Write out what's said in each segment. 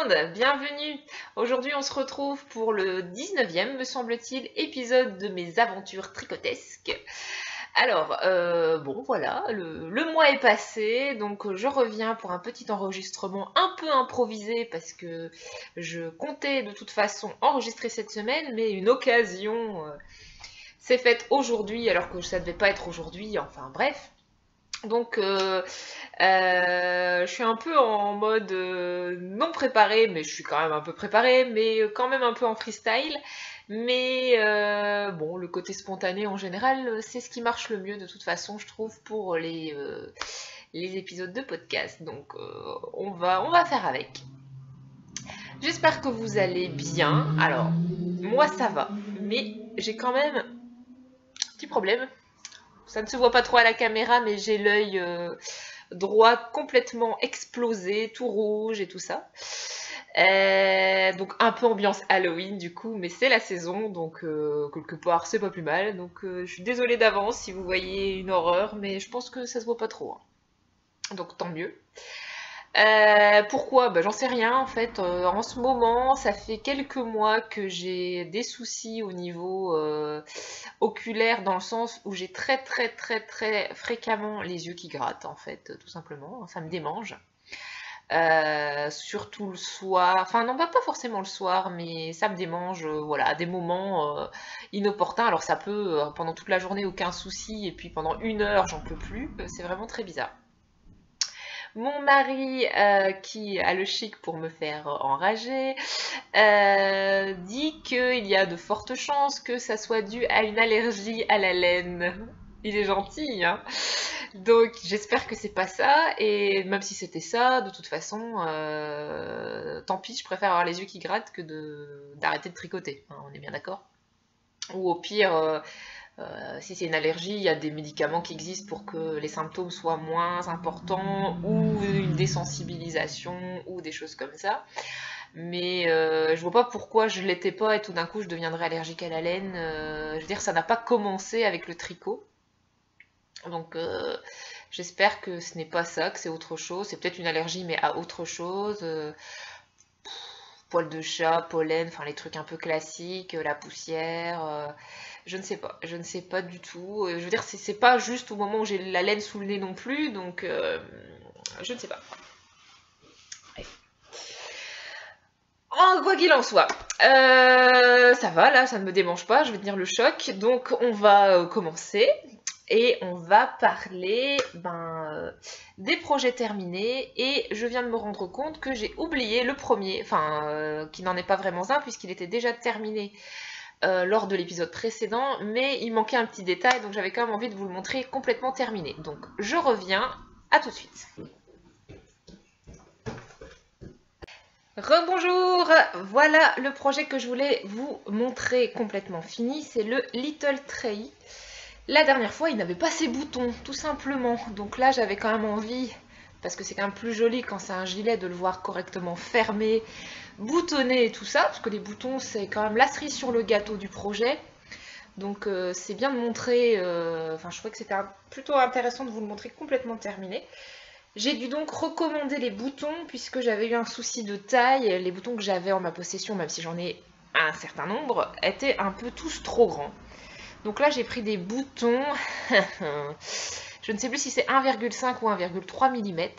monde, bienvenue. Aujourd'hui on se retrouve pour le 19e, me semble-t-il, épisode de mes aventures tricotesques. Alors, bon voilà, le mois est passé, donc je reviens pour un petit enregistrement un peu improvisé parce que je comptais de toute façon enregistrer cette semaine, mais une occasion s'est faite aujourd'hui alors que ça devait pas être aujourd'hui, enfin bref. Donc je suis un peu en mode non préparé, mais je suis quand même un peu préparée, mais quand même un peu en freestyle. Mais bon, le côté spontané en général, c'est ce qui marche le mieux de toute façon, je trouve, pour les épisodes de podcast. Donc on va faire avec. J'espère que vous allez bien. Alors, moi ça va, mais j'ai quand même un petit problème. Ça ne se voit pas trop à la caméra, mais j'ai l'œil droit complètement explosé, tout rouge et tout ça. Donc un peu ambiance Halloween du coup, mais c'est la saison, donc quelque part c'est pas plus mal. Donc je suis désolée d'avance si vous voyez une horreur, mais je pense que ça se voit pas trop, hein. Donc tant mieux. Pourquoi? Bah, j'en sais rien en fait. En ce moment, ça fait quelques mois que j'ai des soucis au niveau oculaire, dans le sens où j'ai très fréquemment les yeux qui grattent en fait, tout simplement. Ça me démange. Surtout le soir, enfin non pas forcément le soir, mais ça me démange, voilà, à des moments inopportuns. Alors ça peut, pendant toute la journée, aucun souci, et puis pendant 1 heure, j'en peux plus. C'est vraiment très bizarre. Mon mari, qui a le chic pour me faire enrager, dit qu'il y a de fortes chances que ça soit dû à une allergie à la laine. Il est gentil, hein. Donc j'espère que c'est pas ça, et même si c'était ça, de toute façon, tant pis, je préfère avoir les yeux qui grattent que d'arrêter de tricoter, hein, on est bien d'accord. Ou au pire, si c'est une allergie, il y a des médicaments qui existent pour que les symptômes soient moins importants, ou une désensibilisation, ou des choses comme ça. Mais je vois pas pourquoi je l'étais pas et tout d'un coup je deviendrais allergique à la laine. Je veux dire, ça n'a pas commencé avec le tricot. Donc j'espère que ce n'est pas ça, que c'est autre chose. C'est peut-être une allergie mais à autre chose. Poils de chat, pollen, enfin les trucs un peu classiques, la poussière. Je ne sais pas, je ne sais pas du tout. Je veux dire, c'est pas juste au moment où j'ai la laine sous le nez non plus, donc je ne sais pas. Quoi qu'il en soit, ça va là, ça ne me démange pas, je vais tenir le choc. Donc on va commencer et on va parler des projets terminés. Et je viens de me rendre compte que j'ai oublié le premier, enfin qui n'en est pas vraiment un puisqu'il était déjà terminé lors de l'épisode précédent, mais il manquait un petit détail, donc j'avais quand même envie de vous le montrer complètement terminé. Donc je reviens, à tout de suite. Rebonjour, voilà le projet que je voulais vous montrer complètement fini, c'est le Little Tray. La dernière fois, il n'avait pas ses boutons, tout simplement. Donc là, j'avais quand même envie, parce que c'est quand même plus joli quand c'est un gilet, de le voir correctement fermé, boutonné et tout ça, parce que les boutons, c'est quand même la cerise sur le gâteau du projet. Donc c'est bien de montrer, enfin je trouvais que c'était plutôt intéressant de vous le montrer complètement terminé. J'ai dû donc recommander les boutons puisque j'avais eu un souci de taille. Les boutons que j'avais en ma possession, même si j'en ai un certain nombre, étaient un peu tous trop grands. Donc là j'ai pris des boutons, je ne sais plus si c'est 1,5 ou 1,3 mm.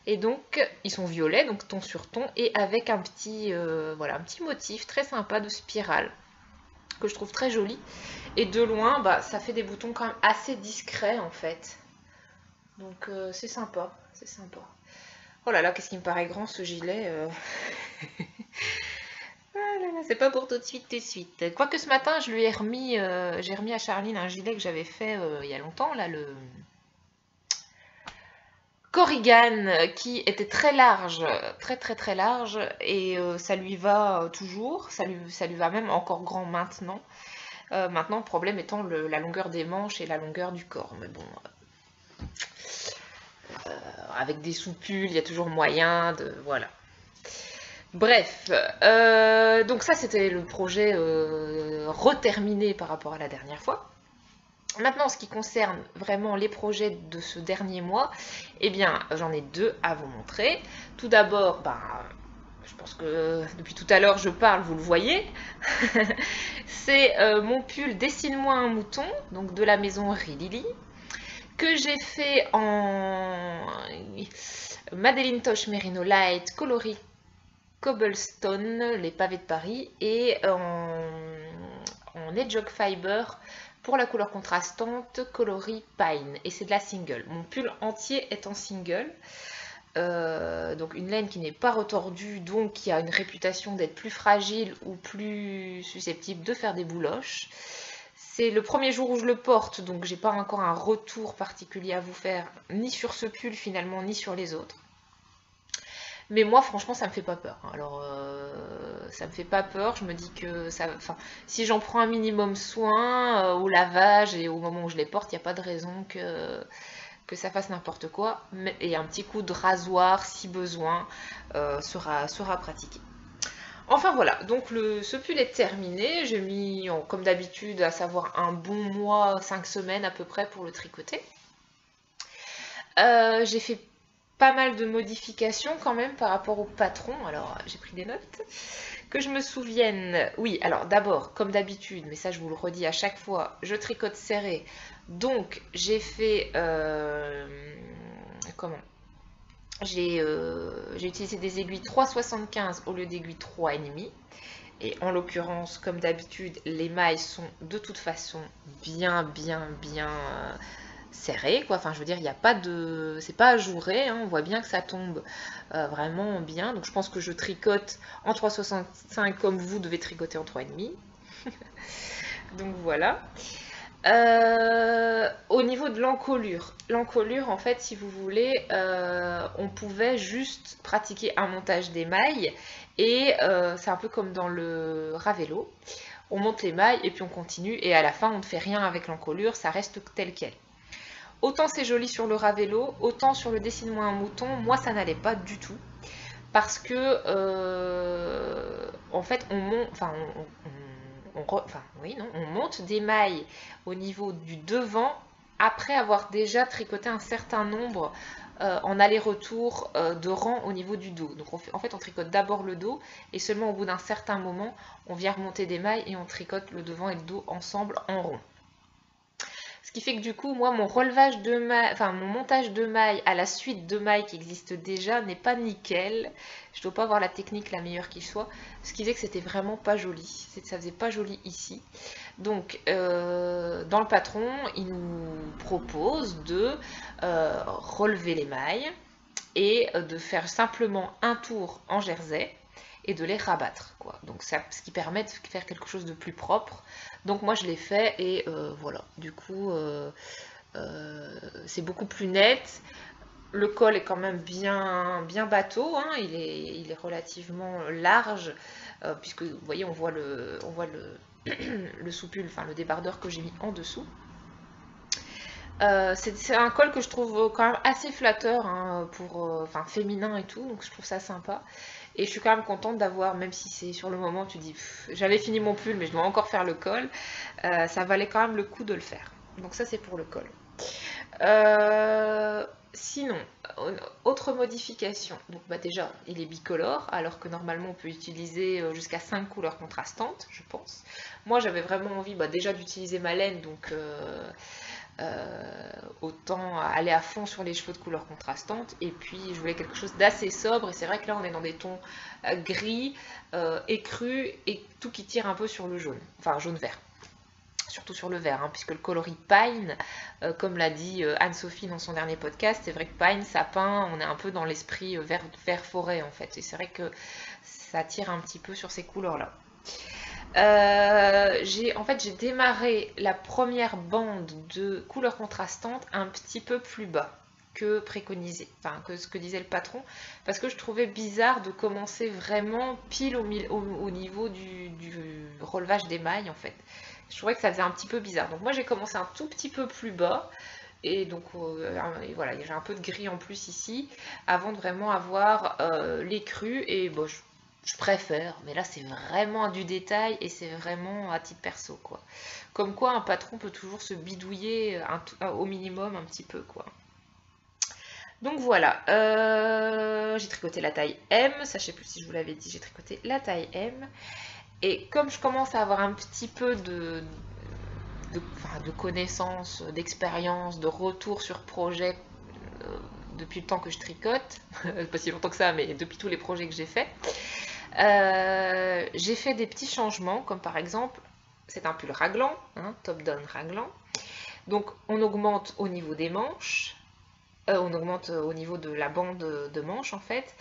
Et donc ils sont violets, donc ton sur ton, et avec un petit, voilà, un petit motif très sympa de spirale que je trouve très joli. Et de loin, ça fait des boutons quand même assez discrets en fait. Donc c'est sympa, c'est sympa. Oh là là, qu'est-ce qui me paraît grand ce gilet. Ah là là, c'est pas pour tout de suite. Quoique ce matin, je lui ai remis, j'ai remis à Charline un gilet que j'avais fait il y a longtemps, là, le Corrigan, qui était très large, très large, et ça lui va toujours, ça lui va même encore grand maintenant. Maintenant, le problème étant la longueur des manches et la longueur du corps, mais bon... avec des soupules, il y a toujours moyen de... Voilà. Bref, donc ça c'était le projet reterminé par rapport à la dernière fois. Maintenant, en ce qui concerne vraiment les projets de ce dernier mois, eh bien, j'en ai deux à vous montrer. Tout d'abord, je pense que depuis tout à l'heure je parle, vous le voyez. C'est mon pull Dessine-moi un mouton, donc de la maison Rilili, que j'ai fait en Madeleine Tosh Merino Light coloris Cobblestone, les pavés de Paris, et en Edge Fiber pour la couleur contrastante coloris Pine, et c'est de la single. Mon pull entier est en single. Donc une laine qui n'est pas retordue, donc qui a une réputation d'être plus fragile ou plus susceptible de faire des bouloches. C'est le premier jour où je le porte, donc j'ai pas encore un retour particulier à vous faire, ni sur ce pull finalement, ni sur les autres. Mais moi, franchement, ça me fait pas peur. Alors, ça me fait pas peur. Je me dis que ça, enfin, si j'en prends un minimum soin au lavage et au moment où je les porte, il n'y a pas de raison que ça fasse n'importe quoi. Et un petit coup de rasoir, si besoin, sera pratiqué. Enfin voilà, donc ce pull est terminé. J'ai mis, comme d'habitude, à savoir un bon mois, 5 semaines à peu près pour le tricoter. J'ai fait pas mal de modifications quand même par rapport au patron. Alors, j'ai pris des notes. Que je me souvienne, oui, alors d'abord, comme d'habitude, mais ça je vous le redis à chaque fois, je tricote serré. Donc, j'ai fait... comment? J'ai utilisé des aiguilles 3,75 au lieu d'aiguilles 3,5. Et en l'occurrence, comme d'habitude, les mailles sont de toute façon bien serrées, quoi. Enfin, je veux dire, il n'y a pas de... C'est pas ajouré, hein. On voit bien que ça tombe vraiment bien. Donc, je pense que je tricote en 3,65 comme vous devez tricoter en 3,5. Donc, voilà. Au niveau de l'encolure, en fait, si vous voulez, on pouvait juste pratiquer un montage des mailles et c'est un peu comme dans le Ravello. On monte les mailles et puis on continue et à la fin on ne fait rien avec l'encolure, ça reste tel quel. Autant c'est joli sur le Ravello, autant sur le Dessine-moi un mouton, moi ça n'allait pas du tout parce que en fait on monte, on monte des mailles au niveau du devant après avoir déjà tricoté un certain nombre en aller-retour de rang au niveau du dos. Donc en fait on tricote d'abord le dos et seulement au bout d'un certain moment on vient remonter des mailles et on tricote le devant et le dos ensemble en rond. Ce qui fait que du coup, moi, mon relevage de mailles, enfin mon montage de mailles à la suite de mailles qui existent déjà n'est pas nickel. Je ne dois pas avoir la technique la meilleure qui soit. Ce qui fait que c'était vraiment pas joli. Ça faisait pas joli ici. Donc, dans le patron, il nous propose de relever les mailles et de faire simplement un tour en jersey et de les rabattre, quoi. Donc ça, ce qui permet de faire quelque chose de plus propre. Donc moi je l'ai fait et voilà, du coup c'est beaucoup plus net. Le col est quand même bien bateau, hein. Il est relativement large, puisque vous voyez on voit le sous-pull, enfin le débardeur que j'ai mis en dessous. C'est un col que je trouve quand même assez flatteur, hein, enfin féminin et tout, donc je trouve ça sympa. Et je suis quand même contente d'avoir, même si c'est sur le moment, tu dis, j'avais fini mon pull, mais je dois encore faire le col, ça valait quand même le coup de le faire. Donc ça, c'est pour le col. Sinon, autre modification. Donc déjà, il est bicolore, alors que normalement, on peut utiliser jusqu'à 5 couleurs contrastantes, je pense. Moi, j'avais vraiment envie déjà d'utiliser ma laine, donc... autant aller à fond sur les cheveux de couleur contrastante et puis je voulais quelque chose d'assez sobre et c'est vrai que là on est dans des tons gris, écrus et tout qui tire un peu sur le jaune, enfin jaune vert, surtout sur le vert, hein, puisque le coloris Pine, comme l'a dit Anne-Sophie dans son dernier podcast, c'est vrai que Pine, sapin, on est un peu dans l'esprit vert forêt en fait, et c'est vrai que ça tire un petit peu sur ces couleurs là. J'ai démarré la première bande de couleurs contrastantes un petit peu plus bas que préconisé, enfin que ce que disait le patron, parce que je trouvais bizarre de commencer vraiment pile au niveau du relevage des mailles en fait. Je trouvais que ça faisait un petit peu bizarre. Donc moi j'ai commencé un tout petit peu plus bas, et donc et voilà, j'ai un peu de gris en plus ici, avant de vraiment avoir l'écru, et bon, je préfère, mais là c'est vraiment du détail et c'est vraiment à titre perso, quoi. Comme quoi un patron peut toujours se bidouiller au minimum un petit peu, quoi. Donc voilà, j'ai tricoté la taille M, ça je sais plus si je vous l'avais dit, j'ai tricoté la taille M. Et comme je commence à avoir un petit peu de connaissances, d'expérience, de retour sur projet depuis le temps que je tricote, pas si longtemps que ça, mais depuis tous les projets que j'ai fait des petits changements, comme par exemple, c'est un pull raglan, hein, top-down raglan. Donc on augmente au niveau des manches, on augmente au niveau de la bande de manches en fait.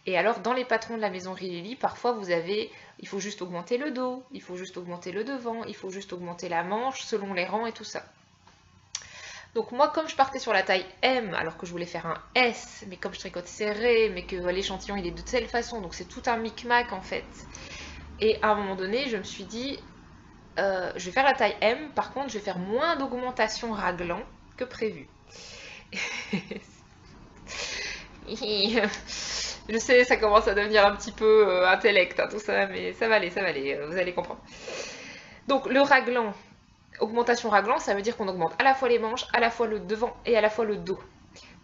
Et alors dans les patrons de la maison Rilili, parfois il faut juste augmenter le dos, il faut juste augmenter le devant, il faut juste augmenter la manche selon les rangs et tout ça. Donc moi comme je partais sur la taille M alors que je voulais faire un S, mais comme je tricote serré, mais que l'échantillon il est de telle façon, donc c'est tout un micmac en fait. Et à un moment donné je me suis dit, je vais faire la taille M, par contre je vais faire moins d'augmentation raglan que prévu. Je sais, ça commence à devenir un petit peu intellect, hein, tout ça, mais ça va aller, vous allez comprendre. Donc le raglan, augmentation raglan, ça veut dire qu'on augmente à la fois les manches, à la fois le devant et à la fois le dos.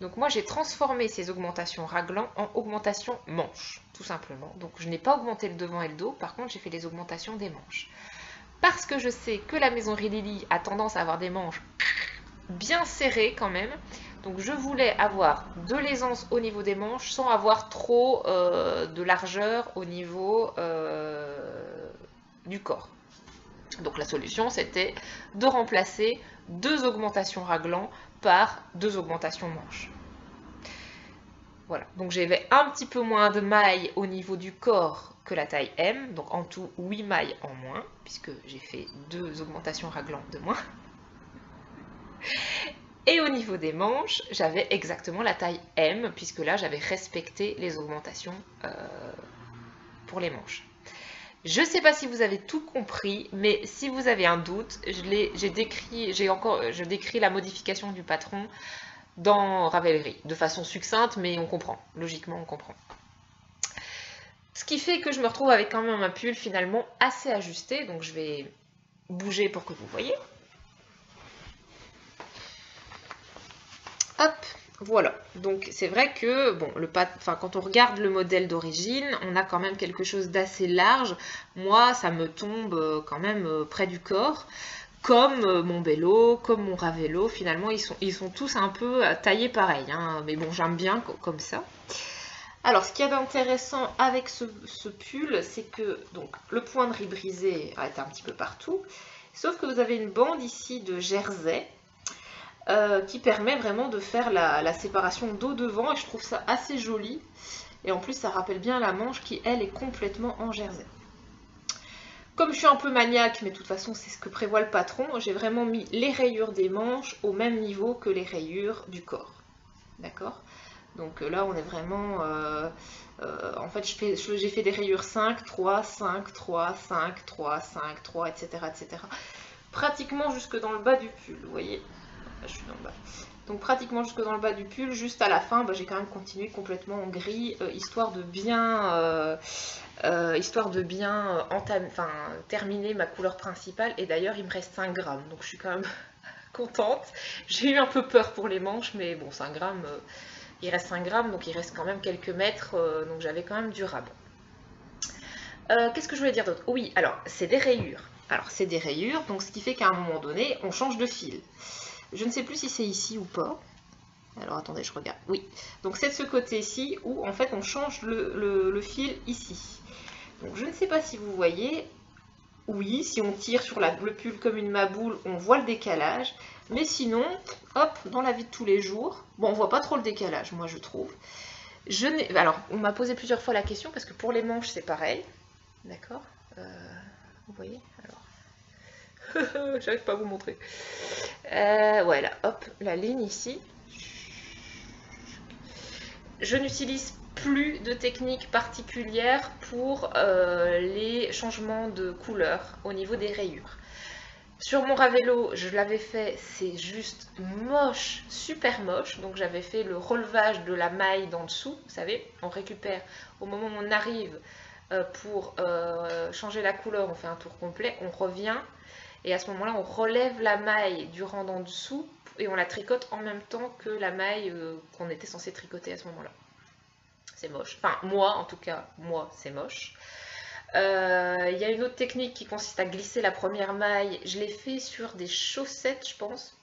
Donc moi j'ai transformé ces augmentations raglan en augmentation manches, tout simplement. Donc je n'ai pas augmenté le devant et le dos, par contre j'ai fait les augmentations des manches. Parce que je sais que la maison Rilili a tendance à avoir des manches bien serrées quand même, donc je voulais avoir de l'aisance au niveau des manches sans avoir trop de largeur au niveau du corps. Donc la solution c'était de remplacer 2 augmentations raglan par 2 augmentations manches. Voilà, donc j'avais un petit peu moins de mailles au niveau du corps que la taille M, donc en tout 8 mailles en moins, puisque j'ai fait 2 augmentations raglan de moins. Et au niveau des manches, j'avais exactement la taille M, puisque là j'avais respecté les augmentations pour les manches. Je ne sais pas si vous avez tout compris, mais si vous avez un doute, je décris la modification du patron dans Ravelry, de façon succincte, mais on comprend, logiquement on comprend. Ce qui fait que je me retrouve avec quand même un pull finalement assez ajusté, donc je vais bouger pour que vous voyez. Hop, voilà. Donc c'est vrai que bon, quand on regarde le modèle d'origine, on a quand même quelque chose d'assez large. Moi, ça me tombe quand même près du corps. Comme mon Bello, comme mon Ravello, finalement, ils sont tous un peu taillés pareil. Hein. Mais bon, j'aime bien comme ça. Alors, ce qu'il y a d'intéressant avec ce pull, c'est que donc, le point de riz brisé est un petit peu partout. Sauf que vous avez une bande ici de jersey. Qui permet vraiment de faire la séparation dos devant et je trouve ça assez joli et en plus ça rappelle bien la manche qui elle est complètement en jersey. Comme je suis un peu maniaque, mais de toute façon c'est ce que prévoit le patron, j'ai vraiment mis les rayures des manches au même niveau que les rayures du corps, d'accord? Donc là on est vraiment en fait j'ai fait des rayures 5, 3, 5, 3, 5, 3, 5, 3, etc. etc. pratiquement jusque dans le bas du pull, vous voyez. Je suis dans le bas. Donc pratiquement jusque dans le bas du pull, juste à la fin, j'ai quand même continué complètement en gris, histoire de bien terminer ma couleur principale. Et d'ailleurs, il me reste 5 grammes, donc je suis quand même contente. J'ai eu un peu peur pour les manches, mais bon, 5 grammes, il reste 5 grammes, donc il reste quand même quelques mètres, donc j'avais quand même du rab. Qu'est-ce que je voulais dire d'autre? Oui, alors, c'est des rayures. Alors, c'est des rayures, donc ce qui fait qu'à un moment donné, on change de fil. Je ne sais plus si c'est ici ou pas. Alors attendez, je regarde. Oui, donc c'est de ce côté-ci où en fait on change le fil ici. Donc je ne sais pas si vous voyez. Oui, si on tire sur le pull comme une maboule, on voit le décalage. Mais sinon, hop, dans la vie de tous les jours, bon, on voit pas trop le décalage, moi je trouve. Alors, on m'a posé plusieurs fois la question parce que pour les manches c'est pareil. D'accord, vous voyez alors. J'arrive pas à vous montrer. Voilà, hop, la ligne ici. Je n'utilise plus de technique particulière pour les changements de couleur au niveau des rayures. Sur mon Ravello, je l'avais fait, c'est juste moche, super moche. Donc j'avais fait le relevage de la maille d'en dessous, vous savez, on récupère au moment où on arrive pour changer la couleur, on fait un tour complet, on revient. Et à ce moment-là, on relève la maille du rang d'en dessous et on la tricote en même temps que la maille qu'on était censé tricoter à ce moment-là. C'est moche. Enfin, moi, en tout cas, moi, c'est moche. Il y a une autre technique qui consiste à glisser la première maille. Je l'ai fait sur des chaussettes, je pense.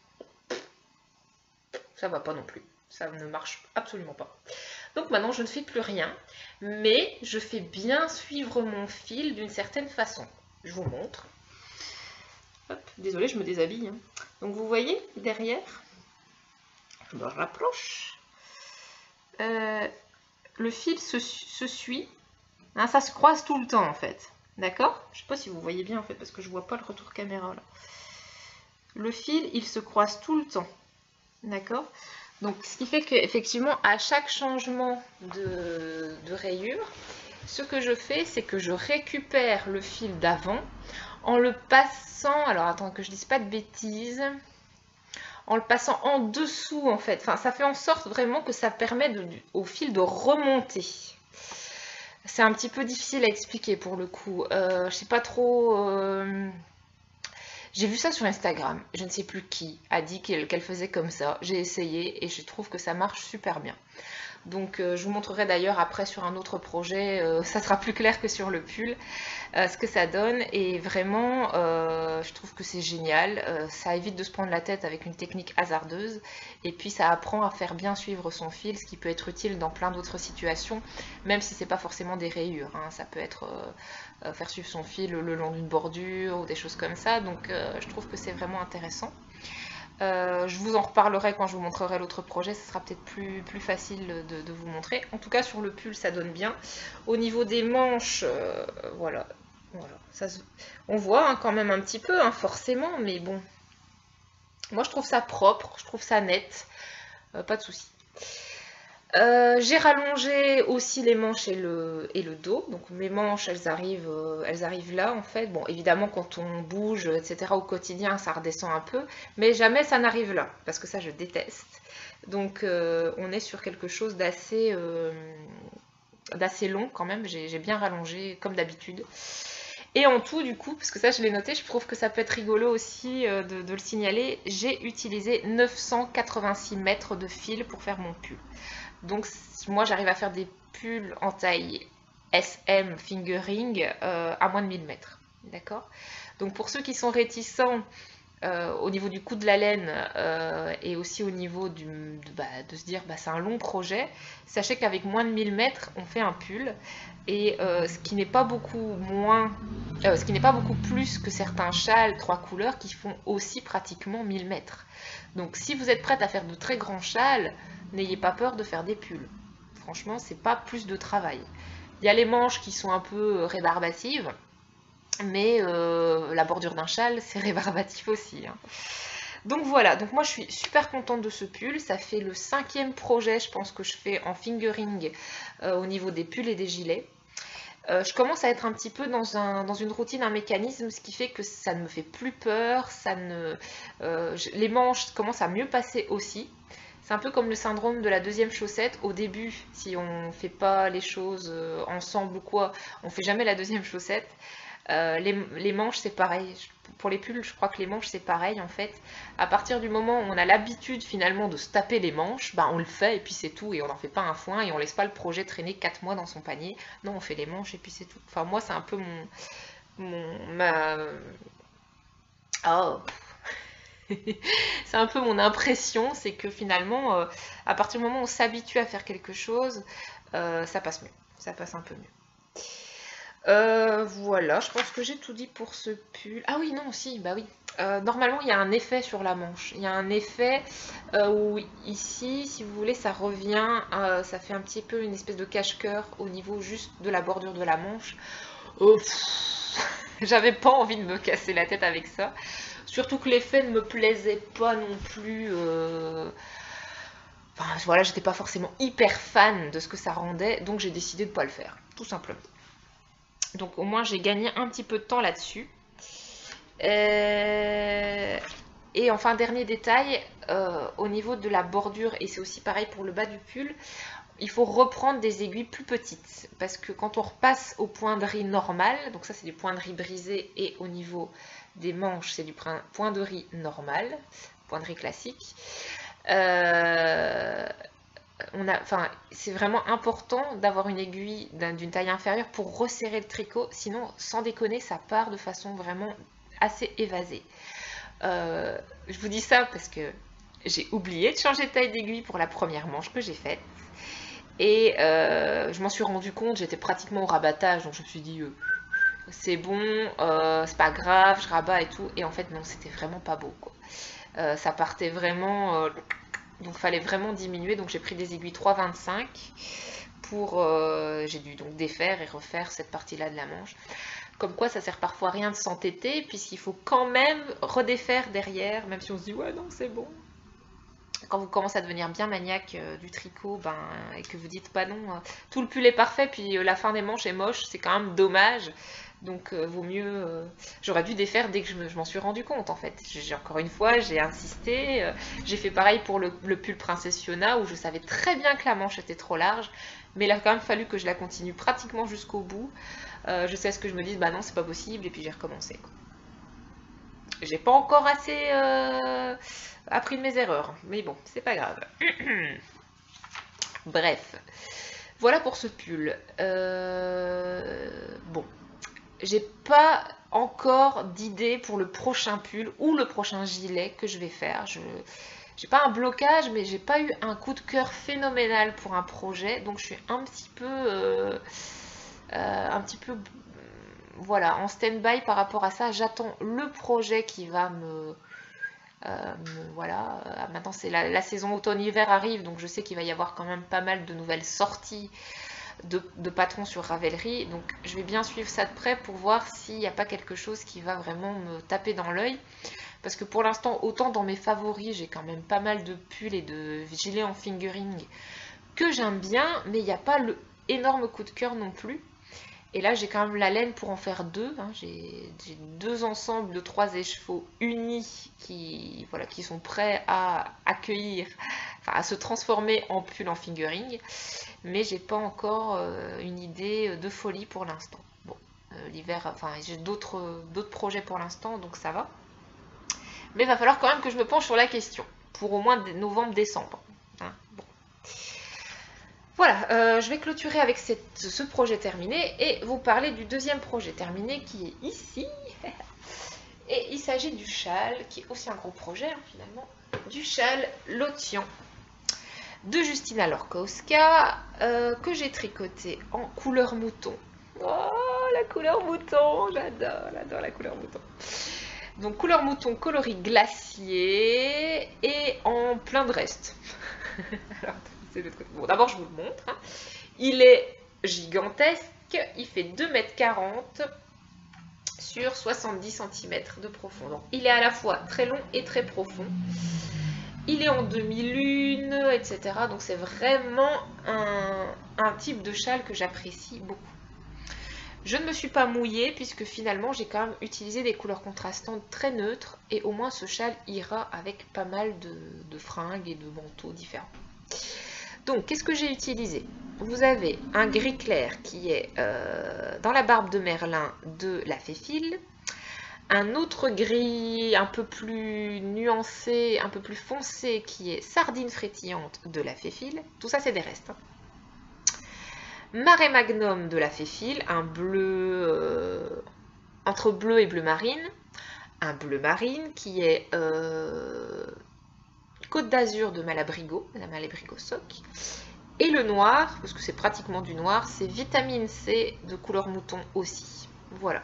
Ça va pas non plus. Ça ne marche absolument pas. Donc maintenant, je ne fais plus rien, mais je fais bien suivre mon fil d'une certaine façon. Je vous montre. Hop, désolée, je me déshabille. Hein. Donc vous voyez, derrière, je me rapproche. Le fil se suit. Hein, ça se croise tout le temps, en fait. D'accord? Je ne sais pas si vous voyez bien, en fait, parce que je ne vois pas le retour caméra, là. Le fil, il se croise tout le temps. D'accord? Donc, ce qui fait qu'effectivement, à chaque changement de rayure, ce que je fais, c'est que je récupère le fil d'avant en le passant, alors attends que je dise pas de bêtises, en le passant en dessous en fait. Enfin, ça fait en sorte vraiment que ça permet au fil de remonter. C'est un petit peu difficile à expliquer pour le coup. Je sais pas trop... J'ai vu ça sur Instagram, je ne sais plus qui a dit qu'elle faisait comme ça. J'ai essayé et je trouve que ça marche super bien. Donc je vous montrerai d'ailleurs après sur un autre projet, ça sera plus clair que sur le pull, ce que ça donne. Et vraiment, je trouve que c'est génial. Ça évite de se prendre la tête avec une technique hasardeuse. Et puis ça apprend à faire bien suivre son fil, ce qui peut être utile dans plein d'autres situations, même si c'est pas forcément des rayures. Hein. Ça peut être faire suivre son fil le long d'une bordure ou des choses comme ça. Donc je trouve que c'est vraiment intéressant. Je vous en reparlerai quand je vous montrerai l'autre projet, ce sera peut-être plus facile de vous montrer. En tout cas, sur le pull, ça donne bien. Au niveau des manches, voilà. Ça on voit hein, quand même un petit peu, hein, forcément, mais bon. Moi, je trouve ça propre, je trouve ça net. Pas de souci. J'ai rallongé aussi les manches et le dos. Donc mes manches, elles arrivent là en fait. Bon, évidemment, quand on bouge, etc. au quotidien, ça redescend un peu. Mais jamais ça n'arrive là, parce que ça, je déteste. Donc on est sur quelque chose d'assez long quand même. J'ai bien rallongé, comme d'habitude. Et en tout, du coup, parce que ça, je l'ai noté, je trouve que ça peut être rigolo aussi de le signaler, j'ai utilisé 986 mètres de fil pour faire mon pull. Donc moi j'arrive à faire des pulls en taille SM fingering à moins de 1000 mètres. D'accord? Donc pour ceux qui sont réticents au niveau du coût de la laine et aussi au niveau de se dire c'est un long projet, sachez qu'avec moins de 1000 mètres on fait un pull et ce qui n'est pas beaucoup plus que certains châles 3 couleurs qui font aussi pratiquement 1000 mètres. Donc si vous êtes prête à faire de très grands châles, n'ayez pas peur de faire des pulls. Franchement, c'est pas plus de travail. Il y a les manches qui sont un peu rébarbatives, mais la bordure d'un châle, c'est rébarbatif aussi. Hein. Donc voilà, donc moi je suis super contente de ce pull. Ça fait le 5e projet, je pense, que je fais en fingering au niveau des pulls et des gilets. Je commence à être un petit peu dans une routine, un mécanisme, ce qui fait que ça ne me fait plus peur. Les manches commencent à mieux passer aussi. C'est un peu comme le syndrome de la deuxième chaussette. Au début, si on ne fait pas les choses ensemble ou quoi, on ne fait jamais la deuxième chaussette. Les manches, c'est pareil. Pour les pulls, je crois que les manches, c'est pareil en fait. À partir du moment où on a l'habitude finalement de se taper les manches, on le fait et puis c'est tout. Et on n'en fait pas un foin et on laisse pas le projet traîner 4 mois dans son panier. Non, on fait les manches et puis c'est tout. Enfin, moi, c'est un peu Oh c'est un peu mon impression, c'est que finalement, à partir du moment où on s'habitue à faire quelque chose, ça passe mieux, ça passe un peu mieux. Voilà, je pense que j'ai tout dit pour ce pull. Ah oui, non, si, bah oui. Normalement, il y a un effet sur la manche. Il y a un effet où ici, si vous voulez, ça revient, ça fait un petit peu une espèce de cache-cœur au niveau juste de la bordure de la manche. J'avais pas envie de me casser la tête avec ça. Surtout que l'effet ne me plaisait pas non plus. Enfin voilà, j'étais pas forcément hyper fan de ce que ça rendait, donc j'ai décidé de pas le faire, tout simplement. Donc au moins j'ai gagné un petit peu de temps là-dessus. Et enfin, dernier détail, au niveau de la bordure, et c'est aussi pareil pour le bas du pull, il faut reprendre des aiguilles plus petites, parce que quand on repasse au point de riz normal, donc ça c'est du point de riz brisé et au niveau des manches, c'est du point de riz normal, point de riz classique. C'est vraiment important d'avoir une aiguille d'une taille inférieure pour resserrer le tricot, sinon, sans déconner, ça part de façon vraiment assez évasée. Je vous dis ça parce que j'ai oublié de changer de taille d'aiguille pour la première manche que j'ai faite. Et je m'en suis rendu compte, j'étais pratiquement au rabattage, donc je me suis dit, c'est bon, c'est pas grave, je rabats et tout. Et en fait, non, c'était vraiment pas beau, quoi. Ça partait vraiment... donc, il fallait vraiment diminuer. Donc, j'ai pris des aiguilles 3,25 pour... j'ai dû donc défaire et refaire cette partie-là de la manche. Comme quoi, ça sert parfois à rien de s'entêter, puisqu'il faut quand même redéfaire derrière, même si on se dit, ouais, non, c'est bon. Quand vous commencez à devenir bien maniaque du tricot, et que vous dites, bah non, tout le pull est parfait, puis la fin des manches est moche, c'est quand même dommage. Donc, vaut mieux... j'aurais dû défaire dès que je m'en suis rendu compte, en fait. Encore une fois, j'ai insisté. J'ai fait pareil pour le pull Princesse Fiona, où je savais très bien que la manche était trop large. Mais il a quand même fallu que je la continue pratiquement jusqu'au bout. Je sais ce que je me dis, bah non, c'est pas possible, et puis j'ai recommencé, quoi. J'ai pas encore assez appris de mes erreurs, mais bon, c'est pas grave. Bref, voilà pour ce pull. Bon, j'ai pas encore d'idée pour le prochain pull ou le prochain gilet que je vais faire. J'ai pas un blocage, mais j'ai pas eu un coup de cœur phénoménal pour un projet, donc je suis un petit peu voilà, en stand-by par rapport à ça. J'attends le projet qui va voilà, maintenant c'est la saison automne-hiver arrive, donc je sais qu'il va y avoir quand même pas mal de nouvelles sorties de patrons sur Ravelry, donc je vais bien suivre ça de près pour voir s'il n'y a pas quelque chose qui va vraiment me taper dans l'œil, parce que pour l'instant, autant dans mes favoris, j'ai quand même pas mal de pulls et de gilets en fingering que j'aime bien, mais il n'y a pas le énorme coup de cœur non plus. Et là, j'ai quand même la laine pour en faire deux. Hein. J'ai deux ensembles de 3 écheveaux unis qui sont prêts à accueillir, enfin à se transformer en pull en fingering. Mais j'ai pas encore une idée de folie pour l'instant. Bon, l'hiver, enfin j'ai d'autres projets pour l'instant, donc ça va. Mais il va falloir quand même que je me penche sur la question pour au moins novembre-décembre. Hein. Bon. Voilà, je vais clôturer avec ce projet terminé et vous parler du deuxième projet terminé qui est ici. Et il s'agit du châle, qui est aussi un gros projet hein, finalement, du châle Lotian de Justina Lorkowska que j'ai tricoté en couleur mouton. Oh, la couleur mouton, j'adore la couleur mouton. Donc couleur mouton coloris glacier et en plein de reste. Alors, bon, d'abord, je vous le montre. Hein. Il est gigantesque. Il fait 2,40 m sur 70 cm de profondeur. Il est à la fois très long et très profond. Il est en demi-lune, etc. Donc, c'est vraiment un type de châle que j'apprécie beaucoup. Je ne me suis pas mouillée puisque finalement, j'ai quand même utilisé des couleurs contrastantes très neutres. Et au moins, ce châle ira avec pas mal de fringues et de manteaux différents. Donc, qu'est-ce que j'ai utilisé? Vous avez un gris clair qui est dans la barbe de Merlin de la Féfile, un autre gris un peu plus nuancé, un peu plus foncé qui est Sardine frétillante de la Féfile. Tout ça, c'est des restes. Hein. Marais Magnum de la Féfile, un bleu entre bleu et bleu marine, un bleu marine qui est Côte d'Azur de Malabrigo, la Malabrigo Sock. Et le noir, parce que c'est pratiquement du noir, c'est Vitamine C de couleur mouton aussi. Voilà.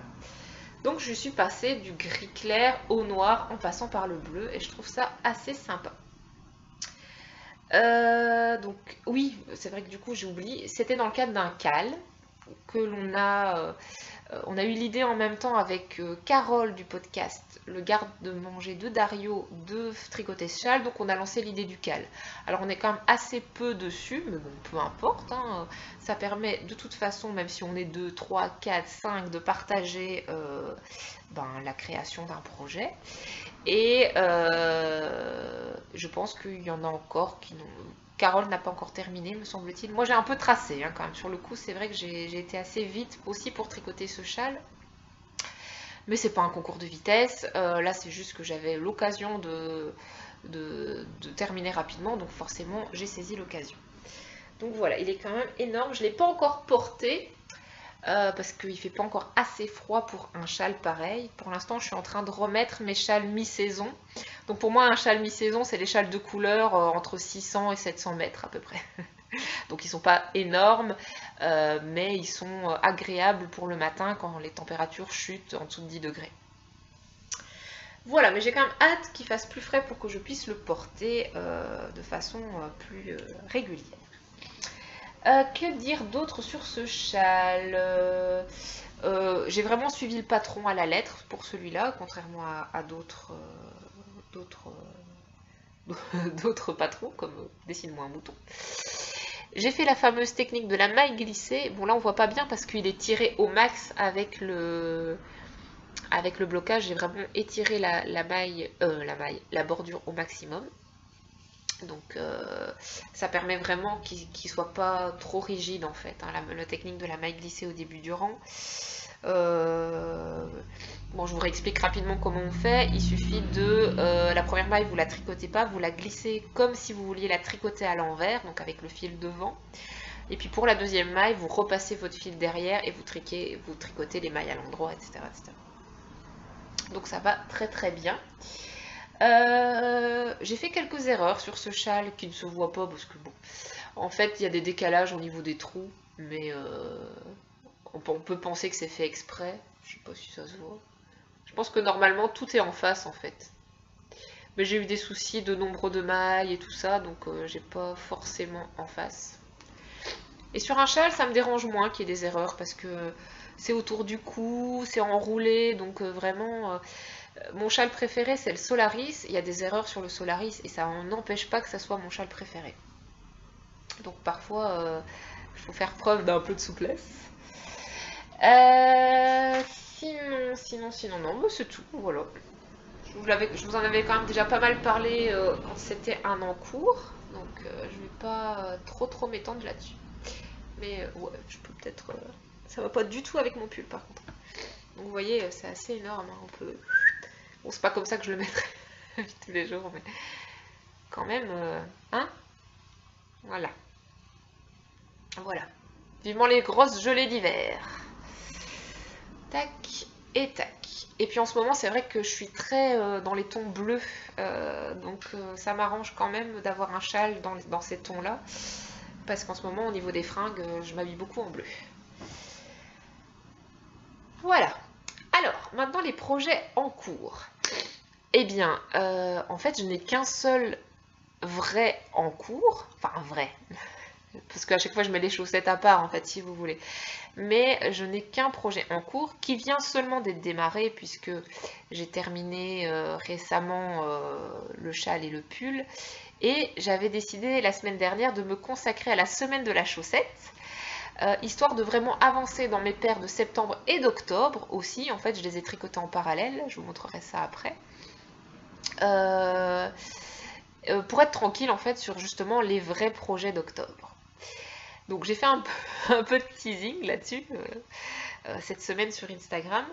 Donc je suis passée du gris clair au noir en passant par le bleu et je trouve ça assez sympa. Donc oui, c'est vrai que du coup j'ai oublié, c'était dans le cadre d'un cal que on a eu l'idée en même temps avec Carole du podcast Le Garde-manger de Dario de tricoter ce châle, donc on a lancé l'idée du cal. Alors on est quand même assez peu dessus, mais bon, peu importe, hein, ça permet de toute façon, même si on est 2, 3, 4, 5, de partager la création d'un projet. Et je pense qu'il y en a encore qui n'ont... Carole n'a pas encore terminé, me semble-t-il. Moi, j'ai un peu tracé hein, quand même. Sur le coup, c'est vrai que j'ai été assez vite aussi pour tricoter ce châle. Mais c'est pas un concours de vitesse. Là, c'est juste que j'avais l'occasion de terminer rapidement, donc forcément, j'ai saisi l'occasion. Donc voilà, il est quand même énorme. Je ne l'ai pas encore porté parce qu'il ne fait pas encore assez froid pour un châle pareil. Pour l'instant, je suis en train de remettre mes châles mi-saison. Donc pour moi, un châle mi-saison, c'est les châles de couleur entre 600 et 700 mètres à peu près. Donc ils sont pas énormes, mais ils sont agréables pour le matin quand les températures chutent en dessous de 10 degrés. Voilà, mais j'ai quand même hâte qu'il fasse plus frais pour que je puisse le porter de façon plus régulière. Que dire d'autre sur ce châle? J'ai vraiment suivi le patron à la lettre pour celui-là, contrairement à d'autres d'autres patrons, comme Dessine-moi un mouton. J'ai fait la fameuse technique de la maille glissée. Bon, là, on voit pas bien parce qu'il est tiré au max avec le blocage. J'ai vraiment étiré la bordure au maximum. Donc, ça permet vraiment qu'il soit pas trop rigide, en fait, hein, la technique de la maille glissée au début du rang. Bon, je vous réexplique rapidement comment on fait. Il suffit de la première maille, vous la tricotez pas, vous la glissez comme si vous vouliez la tricoter à l'envers, donc avec le fil devant. Et puis pour la deuxième maille, vous repassez votre fil derrière et vous tricotez les mailles à l'endroit, etc., etc. Donc ça va très très bien. J'ai fait quelques erreurs sur ce châle qui ne se voit pas parce que bon, en fait il y a des décalages au niveau des trous, mais on peut penser que c'est fait exprès. Je sais pas si ça se voit. Je pense que normalement tout est en face en fait. Mais j'ai eu des soucis de nombre de mailles et tout ça, donc j'ai pas forcément en face. Et sur un châle, ça me dérange moins qu'il y ait des erreurs parce que c'est autour du cou, c'est enroulé, donc vraiment... mon châle préféré, c'est le Solaris. Il y a des erreurs sur le Solaris et ça n'empêche pas que ça soit mon châle préféré. Donc parfois, il faut faire preuve d'un peu de souplesse. Sinon, non, mais c'est tout, voilà. Je vous en avais quand même déjà pas mal parlé quand c'était un en cours, donc je vais pas trop m'étendre là-dessus. Mais ouais, je peux peut-être... ça va pas du tout avec mon pull par contre. Donc vous voyez, c'est assez énorme, hein, on peut... Bon, c'est pas comme ça que je le mettrai tous les jours, mais quand même, hein? Voilà. Voilà. Vivement les grosses gelées d'hiver. Tac et tac. Et puis en ce moment, c'est vrai que je suis très dans les tons bleus, donc ça m'arrange quand même d'avoir un châle dans ces tons-là, parce qu'en ce moment, au niveau des fringues, je m'habille beaucoup en bleu. Voilà. Alors, maintenant les projets en cours. Eh bien, en fait, je n'ai qu'un seul vrai en cours, enfin vrai, parce qu'à chaque fois je mets les chaussettes à part en fait si vous voulez, mais je n'ai qu'un projet en cours qui vient seulement d'être démarré puisque j'ai terminé récemment le châle et le pull et j'avais décidé la semaine dernière de me consacrer à la semaine de la chaussette, histoire de vraiment avancer dans mes paires de septembre et d'octobre aussi. En fait, je les ai tricotés en parallèle, je vous montrerai ça après. Pour être tranquille en fait sur justement les vrais projets d'octobre. Donc j'ai fait un peu de teasing là-dessus cette semaine sur Instagram.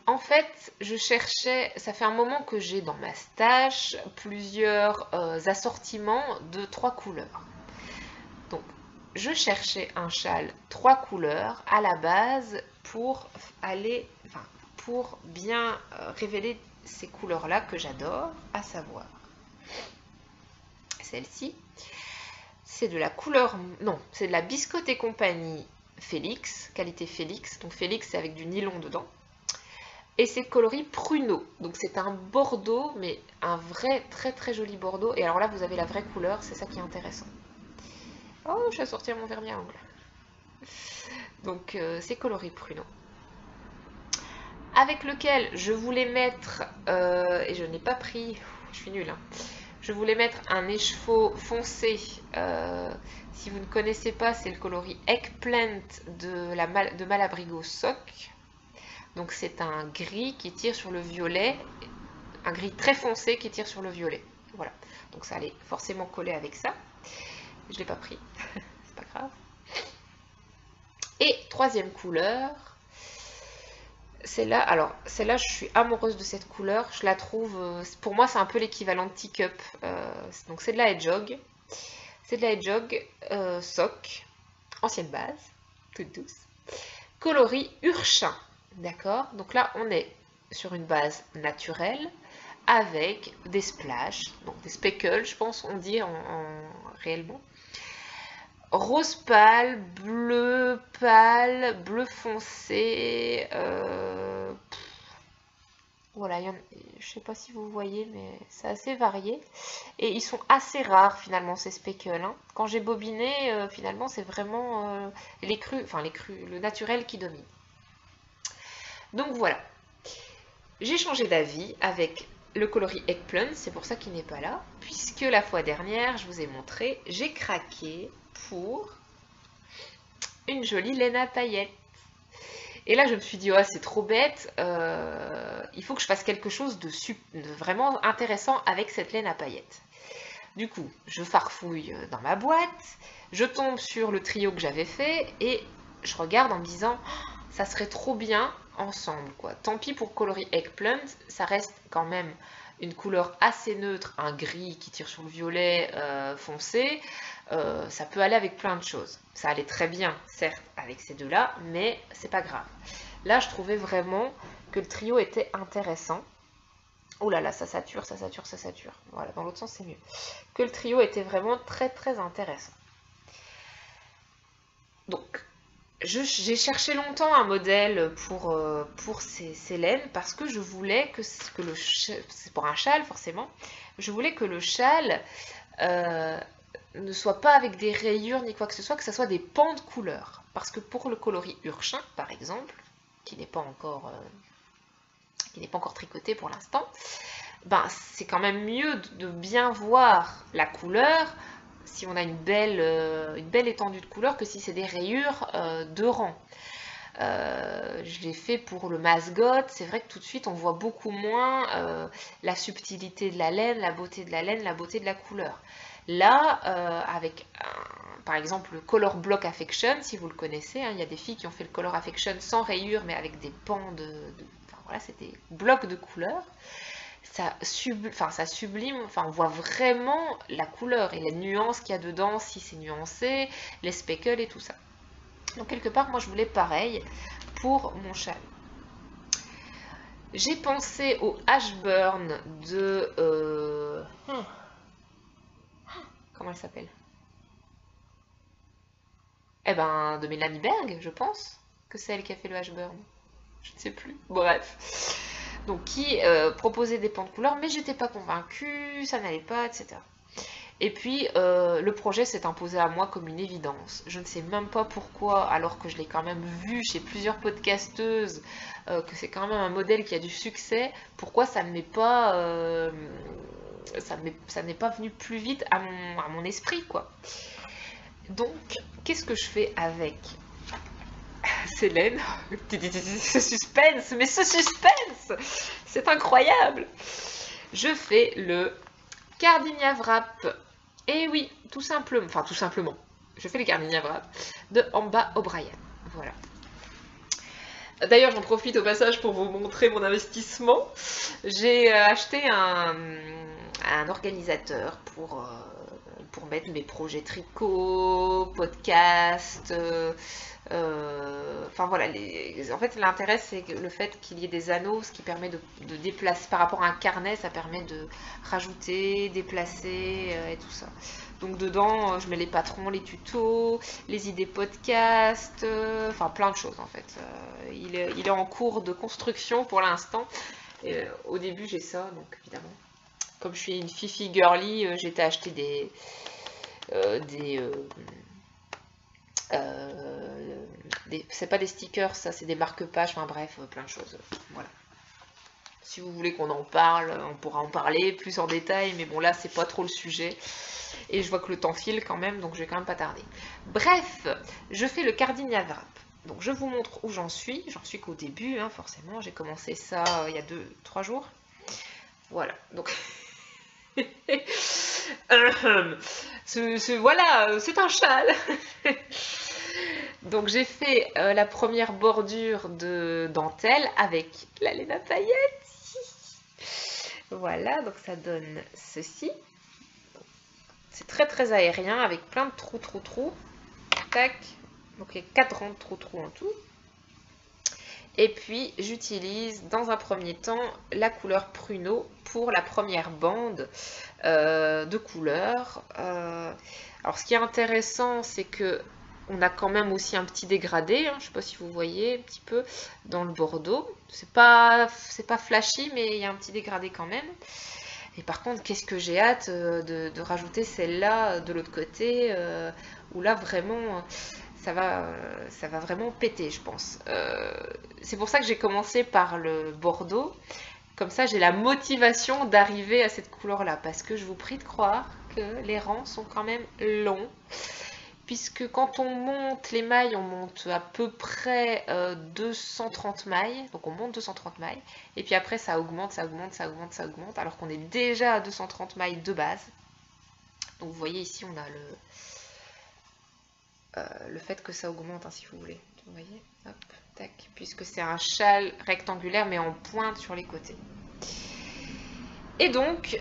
En fait, je cherchais, ça fait un moment que j'ai dans ma stash plusieurs assortiments de 3 couleurs. Donc je cherchais un châle 3 couleurs à la base pour pour bien révéler ces couleurs-là que j'adore, à savoir celle-ci. C'est de la couleur, non, c'est de la Biscotte et compagnie Félix, qualité Félix. Donc Félix, c'est avec du nylon dedans. Et c'est coloris pruneau. Donc c'est un bordeaux, mais un vrai très joli bordeaux. Et alors là, vous avez la vraie couleur, c'est ça qui est intéressant. Oh, je vais sortir mon vernis à ongles. Donc c'est coloris pruneau. Avec lequel je voulais mettre, et je n'ai pas pris, je suis nulle, hein. Je voulais mettre un écheveau foncé. Si vous ne connaissez pas, c'est le coloris Eggplant de Malabrigo Sock. Donc c'est un gris qui tire sur le violet, un gris très foncé qui tire sur le violet. Voilà, donc ça allait forcément coller avec ça. Je ne l'ai pas pris, c'est pas grave. Et troisième couleur, Celle-là, alors, celle-là, je suis amoureuse de cette couleur. Je la trouve, pour moi, c'est un peu l'équivalent de Teacup. Donc, c'est de la Hedgehog. C'est de la Hedgehog Sock, ancienne base, toute douce. Coloris Urchin, d'accord? Donc là, on est sur une base naturelle avec des splashes, donc des speckles, je pense, on dit réellement. Rose pâle, bleu foncé. Voilà, je sais pas si vous voyez, mais c'est assez varié. Et ils sont assez rares finalement ces speckles, hein. Quand j'ai bobiné, finalement c'est vraiment les crus, enfin les crus, le naturel qui domine. Donc voilà, j'ai changé d'avis avec le coloris Eggplant, c'est pour ça qu'il n'est pas là, puisque la fois dernière, je vous ai montré, j'ai craqué pour une jolie laine à paillettes. Et là, je me suis dit, oh, c'est trop bête, il faut que je fasse quelque chose de vraiment intéressant avec cette laine à paillettes. Du coup, je farfouille dans ma boîte, je tombe sur le trio que j'avais fait et je regarde en me disant, oh, ça serait trop bien ensemble, quoi. Tant pis pour coloris Eggplant, ça reste quand même une couleur assez neutre, un gris qui tire sur le violet foncé. Ça peut aller avec plein de choses. Ça allait très bien, certes, avec ces deux-là, mais c'est pas grave. Là, je trouvais vraiment que le trio était intéressant. Oh là là, ça sature, ça sature, ça sature. Voilà, dans l'autre sens, c'est mieux. Que le trio était vraiment très, très intéressant. Donc, j'ai cherché longtemps un modèle pour ces laines parce que je voulais que c'est pour un châle, forcément, je voulais que le châle ne soit pas avec des rayures ni quoi que ce soit des pans de couleur. Parce que pour le coloris Urchin, par exemple, qui n'est pas encore tricoté pour l'instant, ben, c'est quand même mieux de bien voir la couleur si on a une belle étendue de couleur que si c'est des rayures de rang. Je l'ai fait pour le masgotte, c'est vrai que tout de suite on voit beaucoup moins la subtilité de la laine, la beauté de la laine, la beauté de la couleur. Là, avec par exemple le Color Block Affection, si vous le connaissez, hein, il y a des filles qui ont fait le Color Affection sans rayures mais avec des pans enfin voilà, c'est des blocs de couleurs. Ça sublime, enfin on voit vraiment la couleur et les nuances qu'il y a dedans, si c'est nuancé, les speckles et tout ça. Donc quelque part, moi je voulais pareil pour mon châle. J'ai pensé au Ashburn de... comment elle s'appelle? Eh ben, de Mélanie Berg, je pense que c'est elle qui a fait le Ashburn. Je ne sais plus. Bref. Donc qui proposait des pans de couleur, mais j'étais pas convaincue, ça n'allait pas, etc. Et puis, le projet s'est imposé à moi comme une évidence. Je ne sais même pas pourquoi, alors que je l'ai quand même vu chez plusieurs podcasteuses, que c'est quand même un modèle qui a du succès, pourquoi ça ne m'est pas, ça n'est pas venu plus vite à mon esprit, quoi. Donc, qu'est-ce que je fais avec Célène? Ce suspense, mais ce suspense, c'est incroyable. Je fais le Cardinia Wrap. Et oui, tout simplement, je fais le Cardinia Wrap de Amba O'Brien. Voilà. D'ailleurs, j'en profite au passage pour vous montrer mon investissement. J'ai acheté un organisateur pour mettre mes projets tricot, podcast. Enfin voilà, en fait l'intérêt c'est le fait qu'il y ait des anneaux, ce qui permet de déplacer par rapport à un carnet, ça permet de rajouter, déplacer et tout ça. Donc dedans je mets les patrons, les tutos, les idées podcast, enfin plein de choses en fait. Il est en cours de construction pour l'instant. Au début j'ai ça, donc évidemment. Comme je suis une fifi girly, j'étais acheter c'est pas des stickers, ça c'est des marque-pages, enfin bref, plein de choses. Voilà. Si vous voulez qu'on en parle, on pourra en parler plus en détail, mais bon là c'est pas trop le sujet. Et je vois que le temps file quand même, donc je vais quand même pas tarder. Bref, je fais le Cardinia Wrap. Donc je vous montre où j'en suis qu'au début, hein, forcément, j'ai commencé ça il y a 2-3 jours. Voilà, donc... voilà, c'est un châle. Donc j'ai fait la première bordure de dentelle avec la laine à paillettes. Voilà, donc ça donne ceci. C'est très très aérien avec plein de trous. Tac. Donc il y a 4 rangs de trous en tout. Et puis j'utilise dans un premier temps la couleur pruneau pour la première bande de couleur. Alors ce qui est intéressant, c'est que on a quand même aussi un petit dégradé, hein, je ne sais pas si vous voyez un petit peu dans le bordeaux. C'est pas flashy, mais il y a un petit dégradé quand même. Et par contre, qu'est-ce que j'ai hâte de rajouter celle-là de l'autre côté, où là vraiment ça va vraiment péter, je pense. C'est pour ça que j'ai commencé par le bordeaux. Comme ça, j'ai la motivation d'arriver à cette couleur-là, parce que je vous prie de croire que les rangs sont quand même longs. Puisque quand on monte les mailles, on monte à peu près 230 mailles. Donc on monte 230 mailles. Et puis après, ça augmente, alors qu'on est déjà à 230 mailles de base. Donc vous voyez ici, on a le fait que ça augmente, hein, si vous voulez. Vous voyez, hop, tac. Puisque c'est un châle rectangulaire, mais en pointe sur les côtés. Et donc,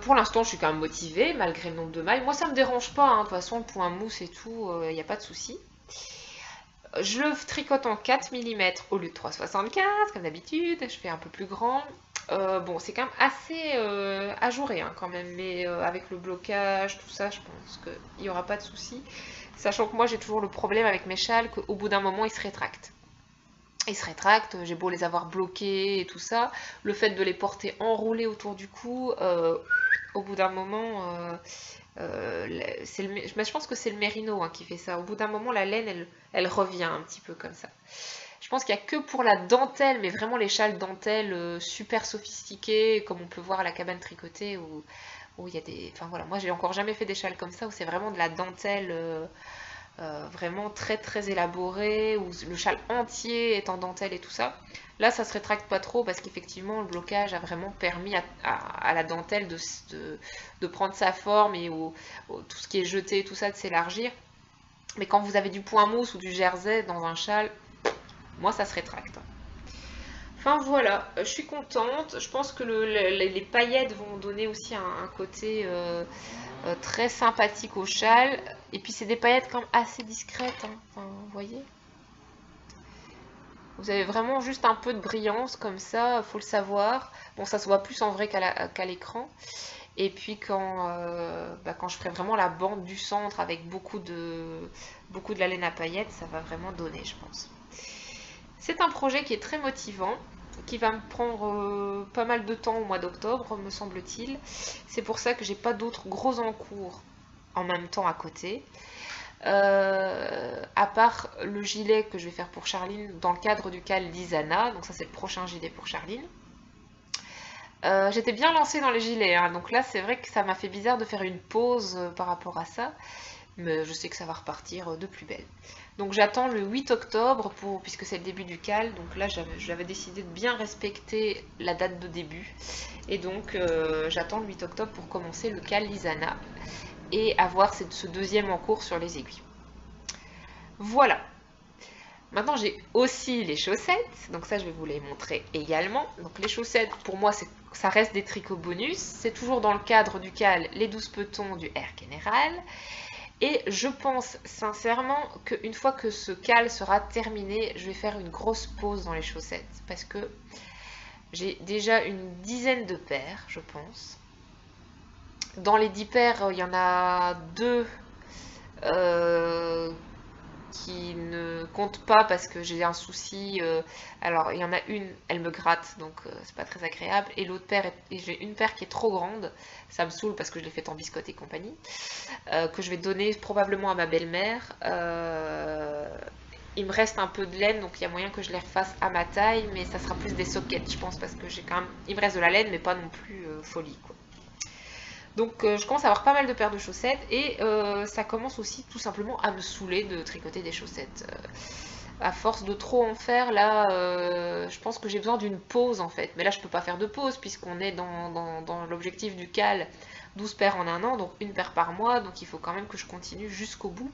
pour l'instant, je suis quand même motivée, malgré le nombre de mailles. Moi, ça me dérange pas, hein. De toute façon, le point mousse et tout, il n'y a pas de souci. Je le tricote en 4 mm au lieu de 3,75, comme d'habitude. Je fais un peu plus grand. Bon, c'est quand même assez ajouré, hein, quand même. Mais avec le blocage, tout ça, je pense qu'il n'y aura pas de souci. Sachant que moi, j'ai toujours le problème avec mes châles qu'au bout d'un moment, ils se rétractent. Ils se rétractent, j'ai beau les avoir bloqués et tout ça, le fait de les porter enroulés autour du cou, au bout d'un moment, je pense que c'est le mérino, hein, qui fait ça. Au bout d'un moment, la laine, elle revient un petit peu comme ça. Je pense qu'il n'y a que pour la dentelle, mais vraiment les châles dentelle super sophistiqués, comme on peut voir à la cabane tricotée, où il y a des... Enfin voilà, moi j'ai encore jamais fait des châles comme ça, où c'est vraiment de la dentelle... vraiment très très élaboré, où le châle entier est en dentelle et tout ça. Là, ça se rétracte pas trop parce qu'effectivement, le blocage a vraiment permis à la dentelle de prendre sa forme et tout ce qui est jeté, tout ça, de s'élargir. Mais quand vous avez du point mousse ou du jersey dans un châle, moi, ça se rétracte. Enfin voilà, je suis contente. Je pense que les paillettes vont donner aussi un côté très sympathique au châle. Et puis c'est des paillettes quand même assez discrètes, hein. Enfin, vous voyez. Vous avez vraiment juste un peu de brillance comme ça, faut le savoir. Bon, ça se voit plus en vrai qu'à l'écran. Et puis quand je ferai vraiment la bande du centre avec beaucoup de la laine à paillettes, ça va vraiment donner, je pense. C'est un projet qui est très motivant, qui va me prendre pas mal de temps au mois d'octobre, me semble-t-il. C'est pour ça que j'ai pas d'autres gros encours en même temps à côté. À part le gilet que je vais faire pour Charline dans le cadre du cal d'Isana. Donc ça, c'est le prochain gilet pour Charline. J'étais bien lancée dans les gilets, hein, donc là c'est vrai que ça m'a fait bizarre de faire une pause par rapport à ça, mais je sais que ça va repartir de plus belle. Donc j'attends le 8 octobre, puisque c'est le début du cal, donc là j'avais décidé de bien respecter la date de début, et donc j'attends le 8 octobre pour commencer le cal Lisana, et avoir ce deuxième en cours sur les aiguilles. Voilà. Maintenant, j'ai aussi les chaussettes, donc ça je vais vous les montrer également. Donc les chaussettes, pour moi, ça reste des tricots bonus. C'est toujours dans le cadre du cal les 12 petons du Air Général. Et je pense sincèrement qu'une fois que ce cal sera terminé, je vais faire une grosse pause dans les chaussettes. Parce que j'ai déjà une dizaine de paires, je pense. Dans les 10 paires, il y en a 2 qui ne compte pas parce que j'ai un souci. Alors il y en a une, elle me gratte, donc c'est pas très agréable. Et l'autre paire, j'ai une paire qui est trop grande, ça me saoule parce que je l'ai faite en biscotte et compagnie, que je vais donner probablement à ma belle-mère. Il me reste un peu de laine, donc il y a moyen que je les refasse à ma taille, mais ça sera plus des sockets, je pense, parce que j'ai quand même, il me reste de la laine, mais pas non plus folie, quoi. Donc je commence à avoir pas mal de paires de chaussettes et ça commence aussi tout simplement à me saouler de tricoter des chaussettes. À force de trop en faire, là, je pense que j'ai besoin d'une pause en fait. Mais là, je peux pas faire de pause puisqu'on est dans l'objectif du cal 12 paires en un an, donc une paire par mois. Donc il faut quand même que je continue jusqu'au bout.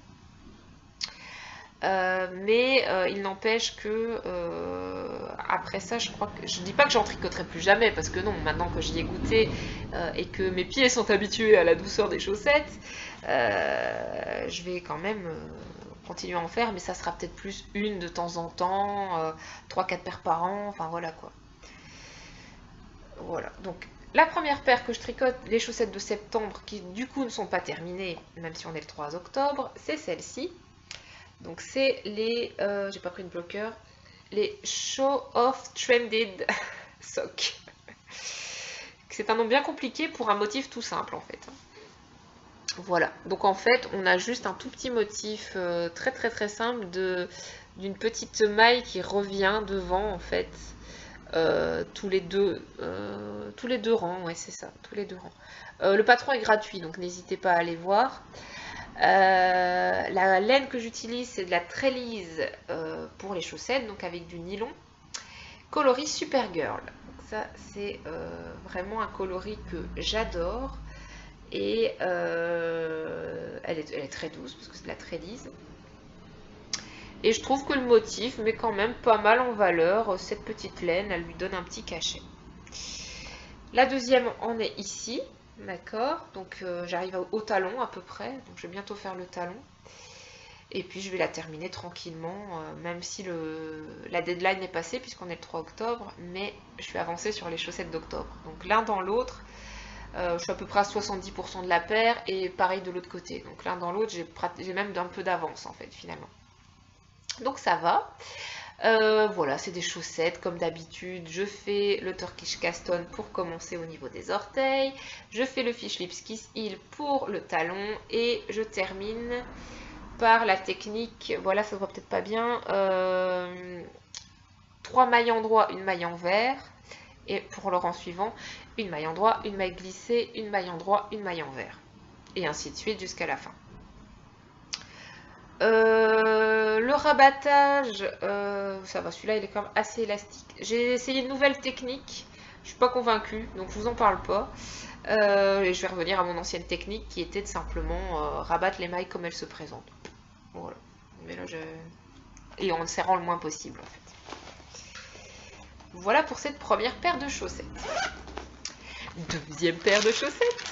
Mais il n'empêche que après ça, je crois que je dis pas que j'en tricoterai plus jamais parce que non, maintenant que j'y ai goûté et que mes pieds sont habitués à la douceur des chaussettes, je vais quand même continuer à en faire, mais ça sera peut-être plus une de temps en temps, 3-4 paires par an, enfin voilà quoi. Voilà, donc la première paire que je tricote, les chaussettes de septembre, qui du coup ne sont pas terminées, même si on est le 3 octobre, c'est celle-ci. Donc c'est les, j'ai pas pris de bloqueur, les Show Off Trended Sock. C'est un nom bien compliqué pour un motif tout simple en fait. Voilà, donc en fait on a juste un tout petit motif très simple d'une petite maille qui revient devant en fait. Tous les deux rangs, ouais c'est ça, tous les deux rangs. Le patron est gratuit, donc n'hésitez pas à aller voir. La laine que j'utilise, c'est de la Trelise pour les chaussettes, donc avec du nylon. Coloris Supergirl. Donc ça, c'est vraiment un coloris que j'adore. Et elle est très douce, parce que c'est de la Trelise. Et je trouve que le motif met quand même pas mal en valeur cette petite laine, elle lui donne un petit cachet. La deuxième en est ici, d'accord, donc j'arrive au talon à peu près, donc je vais bientôt faire le talon. Et puis je vais la terminer tranquillement, même si la deadline est passée puisqu'on est le 3 octobre, mais je suis avancée sur les chaussettes d'octobre. Donc l'un dans l'autre, je suis à peu près à 70% de la paire et pareil de l'autre côté. Donc l'un dans l'autre, j'ai même un peu d'avance en fait finalement. Donc ça va. Voilà, c'est des chaussettes comme d'habitude. Je fais le Turkish Caston pour commencer au niveau des orteils. Je fais le Fish Lips Kiss Heel pour le talon. Et je termine par la technique, voilà, ça se voit peut-être pas bien, 3 mailles endroit, une maille envers. Et pour le rang suivant, une maille endroit, une maille glissée, une maille endroit, une maille envers. Et ainsi de suite jusqu'à la fin. Le rabattage, ça va, celui-là il est quand même assez élastique. J'ai essayé une nouvelle technique, je suis pas convaincue, donc je vous en parle pas. Et je vais revenir à mon ancienne technique qui était de simplement rabattre les mailles comme elles se présentent. Voilà. Mais là, et en serrant le moins possible en fait. Voilà pour cette première paire de chaussettes. Deuxième paire de chaussettes.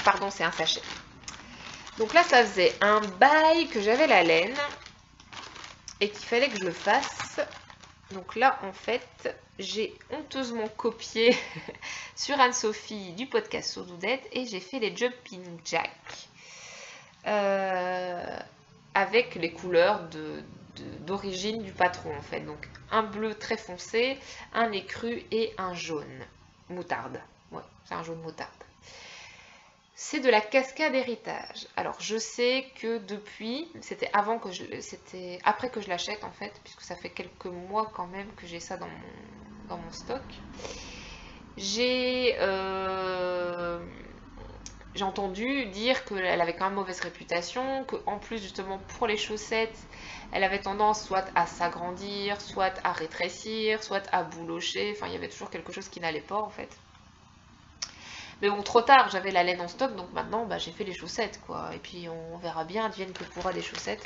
Pardon, c'est un sachet. Donc là, ça faisait un bail que j'avais la laine et qu'il fallait que je le fasse. Donc là, en fait, j'ai honteusement copié sur Anne-Sophie du podcast So Doudette et j'ai fait les Jumping Jack avec les couleurs d'origine du patron, en fait. Donc un bleu très foncé, un écru et un jaune moutarde. Ouais, c'est un jaune moutarde. C'est de la cascade héritage. Alors je sais que depuis, c'était après que je l'achète en fait, puisque ça fait quelques mois quand même que j'ai ça dans mon stock. J'ai entendu dire qu'elle avait quand même mauvaise réputation, qu'en plus justement pour les chaussettes, elle avait tendance soit à s'agrandir, soit à rétrécir, soit à boulocher, enfin il y avait toujours quelque chose qui n'allait pas en fait. Mais bon, trop tard, j'avais la laine en stock, donc maintenant, bah, j'ai fait les chaussettes, quoi. Et puis, on verra bien, advienne que pourra des chaussettes.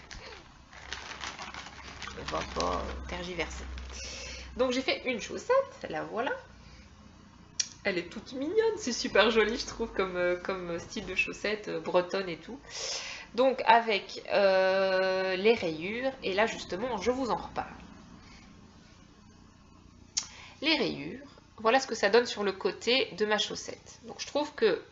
On va pas tergiverser. Donc, j'ai fait une chaussette, la voilà. Elle est toute mignonne, c'est super joli, je trouve, comme style de chaussette, bretonne et tout. Donc, avec les rayures, et là, justement, je vous en reparle. Les rayures. Voilà ce que ça donne sur le côté de ma chaussette. Donc je trouve que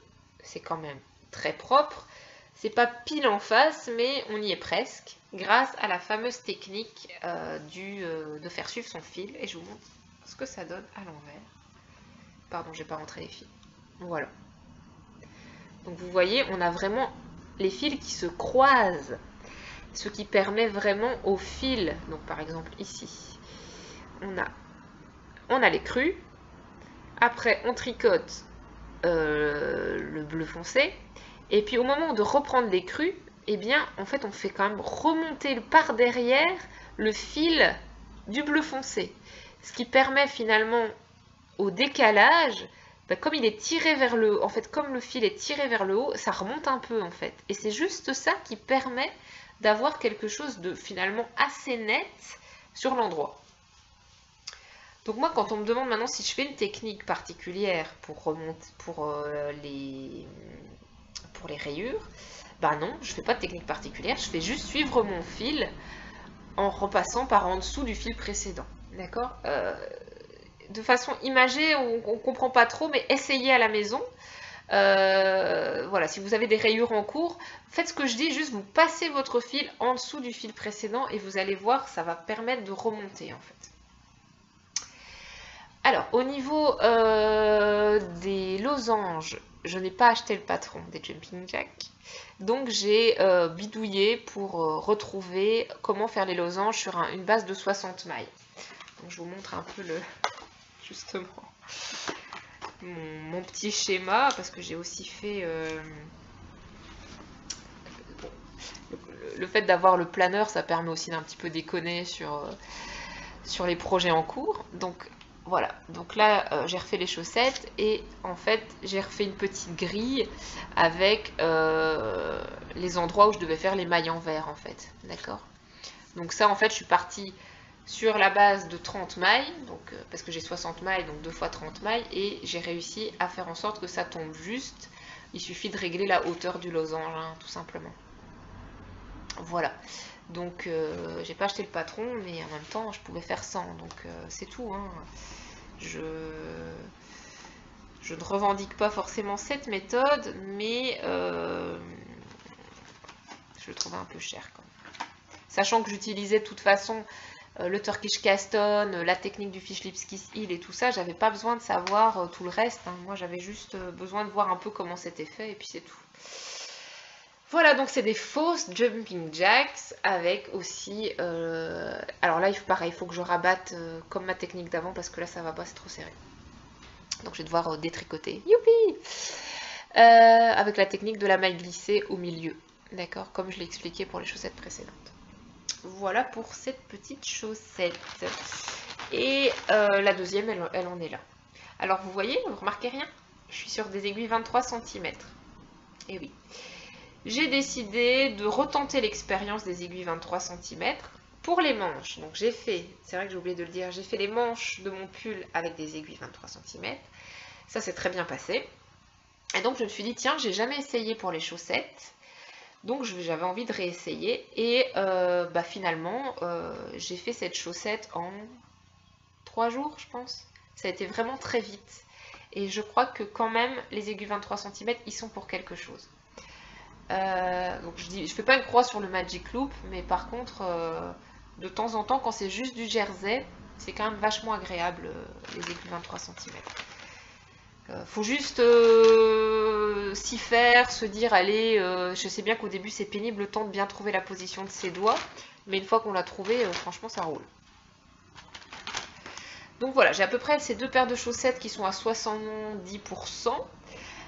c'est quand même très propre. C'est pas pile en face, mais on y est presque. Grâce à la fameuse technique de faire suivre son fil. Et je vous montre ce que ça donne à l'envers. Pardon, j'ai pas rentré les fils. Voilà. Donc vous voyez, on a vraiment les fils qui se croisent. Ce qui permet vraiment au fil. Donc par exemple ici, on a les crus. Après, on tricote le bleu foncé. Et puis, au moment de reprendre les crus, eh bien, en fait, on fait quand même remonter par derrière le fil du bleu foncé. Ce qui permet finalement au décalage, bah, comme il est tiré vers le haut, en fait, comme le fil est tiré vers le haut, ça remonte un peu, en fait. Et c'est juste ça qui permet d'avoir quelque chose de finalement assez net sur l'endroit. Donc moi, quand on me demande maintenant si je fais une technique particulière pour remonter, les rayures, bah non, je fais pas de technique particulière, je fais juste suivre mon fil en repassant par en dessous du fil précédent. D'accord, de façon imagée, on ne comprend pas trop, mais essayez à la maison. Voilà, si vous avez des rayures en cours, faites ce que je dis, juste vous passez votre fil en dessous du fil précédent et vous allez voir, ça va permettre de remonter en fait. Alors, au niveau des losanges, je n'ai pas acheté le patron des Jumping Jacks. Donc, j'ai bidouillé pour retrouver comment faire les losanges sur une base de 60 mailles. Donc, je vous montre un peu justement mon petit schéma, parce que j'ai aussi fait... le fait d'avoir le planeur, ça permet aussi d'un petit peu déconner sur les projets en cours. Donc, voilà, donc là j'ai refait les chaussettes et en fait j'ai refait une petite grille avec les endroits où je devais faire les mailles en vert en fait, d'accord. Donc ça en fait je suis partie sur la base de 30 mailles, donc, parce que j'ai 60 mailles, donc 2 fois 30 mailles, et j'ai réussi à faire en sorte que ça tombe juste. Il suffit de régler la hauteur du losange, hein, tout simplement. Voilà. Donc j'ai pas acheté le patron, mais en même temps je pouvais faire sans, donc c'est tout, hein. Je ne revendique pas forcément cette méthode, mais je le trouvais un peu cher quand même. Sachant que j'utilisais de toute façon le Turkish Cast On, la technique du Fish Lips Kiss Heel et tout ça, j'avais pas besoin de savoir tout le reste, hein. Moi j'avais juste besoin de voir un peu comment c'était fait et puis c'est tout. Voilà, donc c'est des fausses Jumping Jacks avec aussi... alors là, pareil, il faut que je rabatte comme ma technique d'avant parce que là, ça va pas, c'est trop serré. Donc je vais devoir détricoter. Youpi! Avec la technique de la maille glissée au milieu. D'accord, comme je l'ai expliqué pour les chaussettes précédentes. Voilà pour cette petite chaussette. Et la deuxième, elle en est là. Alors vous voyez, vous remarquez rien? Je suis sur des aiguilles 23 cm. Et oui. J'ai décidé de retenter l'expérience des aiguilles 23 cm pour les manches. Donc j'ai fait, c'est vrai que j'ai oublié de le dire, j'ai fait les manches de mon pull avec des aiguilles 23 cm. Ça s'est très bien passé. Et donc je me suis dit, tiens, j'ai jamais essayé pour les chaussettes. Donc j'avais envie de réessayer. Et finalement, j'ai fait cette chaussette en 3 jours, je pense. Ça a été vraiment très vite. Et je crois que quand même, les aiguilles 23 cm, ils sont pour quelque chose. Donc je fais pas une croix sur le Magic Loop, mais par contre de temps en temps quand c'est juste du jersey, c'est quand même vachement agréable les aiguilles 23 cm. Faut juste s'y faire, se dire allez, je sais bien qu'au début c'est pénible le temps de bien trouver la position de ses doigts, mais une fois qu'on l'a trouvé, franchement ça roule. Donc voilà, j'ai à peu près ces deux paires de chaussettes qui sont à 70%.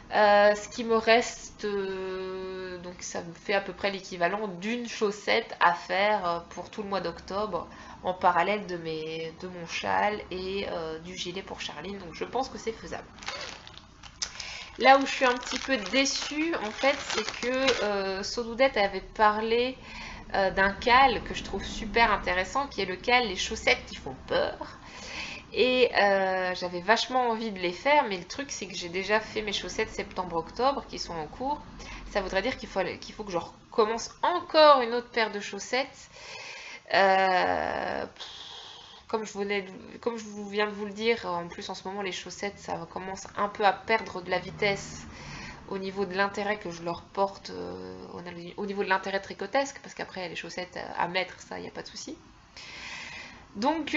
Ce qui me reste, donc ça me fait à peu près l'équivalent d'une chaussette à faire pour tout le mois d'octobre en parallèle de mon châle et du gilet pour Charline, donc je pense que c'est faisable. Là où je suis un petit peu déçue en fait, c'est que Sodoudette avait parlé d'un cal que je trouve super intéressant, qui est le cal les chaussettes qui font peur. Et j'avais vachement envie de les faire, mais le truc c'est que j'ai déjà fait mes chaussettes septembre-octobre qui sont en cours. Ça voudrait dire qu'il faut que je recommence encore une autre paire de chaussettes. Comme je viens de vous le dire, en plus en ce moment les chaussettes ça commence un peu à perdre de la vitesse au niveau de l'intérêt que je leur porte, au niveau de l'intérêt tricotesque, parce qu'après les chaussettes à mettre, ça il n'y a pas de souci. Donc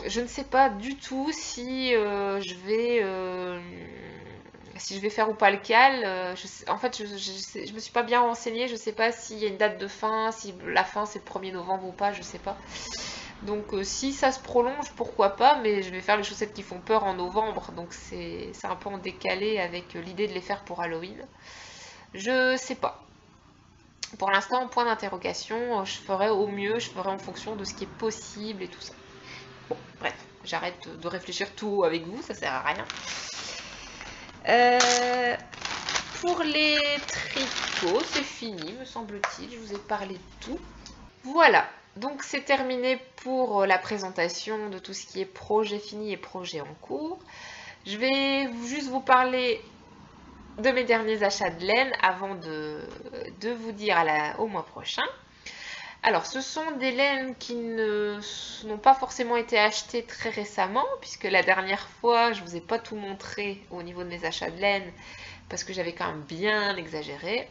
je ne sais pas du tout si je vais faire ou pas le cal. En fait, je me suis pas bien renseignée. Je sais pas s'il y a une date de fin, si la fin c'est le 1er novembre ou pas, je sais pas. Donc si ça se prolonge, pourquoi pas, mais je vais faire les chaussettes qui font peur en novembre. Donc c'est un peu en décalé avec l'idée de les faire pour Halloween. Je sais pas. Pour l'instant, point d'interrogation, je ferai au mieux, je ferai en fonction de ce qui est possible et tout ça. Bon, bref, j'arrête de réfléchir tout avec vous, ça sert à rien. pour les tricots, c'est fini, me semble-t-il. Je vous ai parlé de tout. Voilà, donc c'est terminé pour la présentation de tout ce qui est projet fini et projet en cours. Je vais juste vous parler de mes derniers achats de laine avant de vous dire au mois prochain. Alors, ce sont des laines qui n'ont pas forcément été achetées très récemment, puisque la dernière fois, je ne vous ai pas tout montré au niveau de mes achats de laine, parce que j'avais quand même bien exagéré.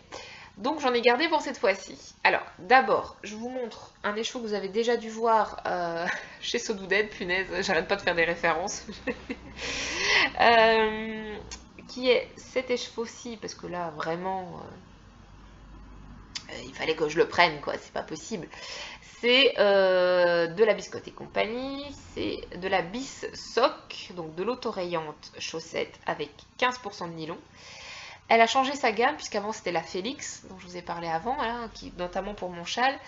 Donc, j'en ai gardé pour cette fois-ci. Alors, d'abord, je vous montre un écheveau que vous avez déjà dû voir chez So Dooded, punaise, j'arrête pas de faire des références. Qui est cet écheveau-ci, parce que là, vraiment... il fallait que je le prenne, quoi, c'est pas possible. C'est de la Biscotte et compagnie, c'est de la Bis Sock, donc de l'autorayante chaussette avec 15% de nylon. Elle a changé sa gamme, puisqu'avant c'était la Félix, dont je vous ai parlé avant, là, notamment pour mon châle.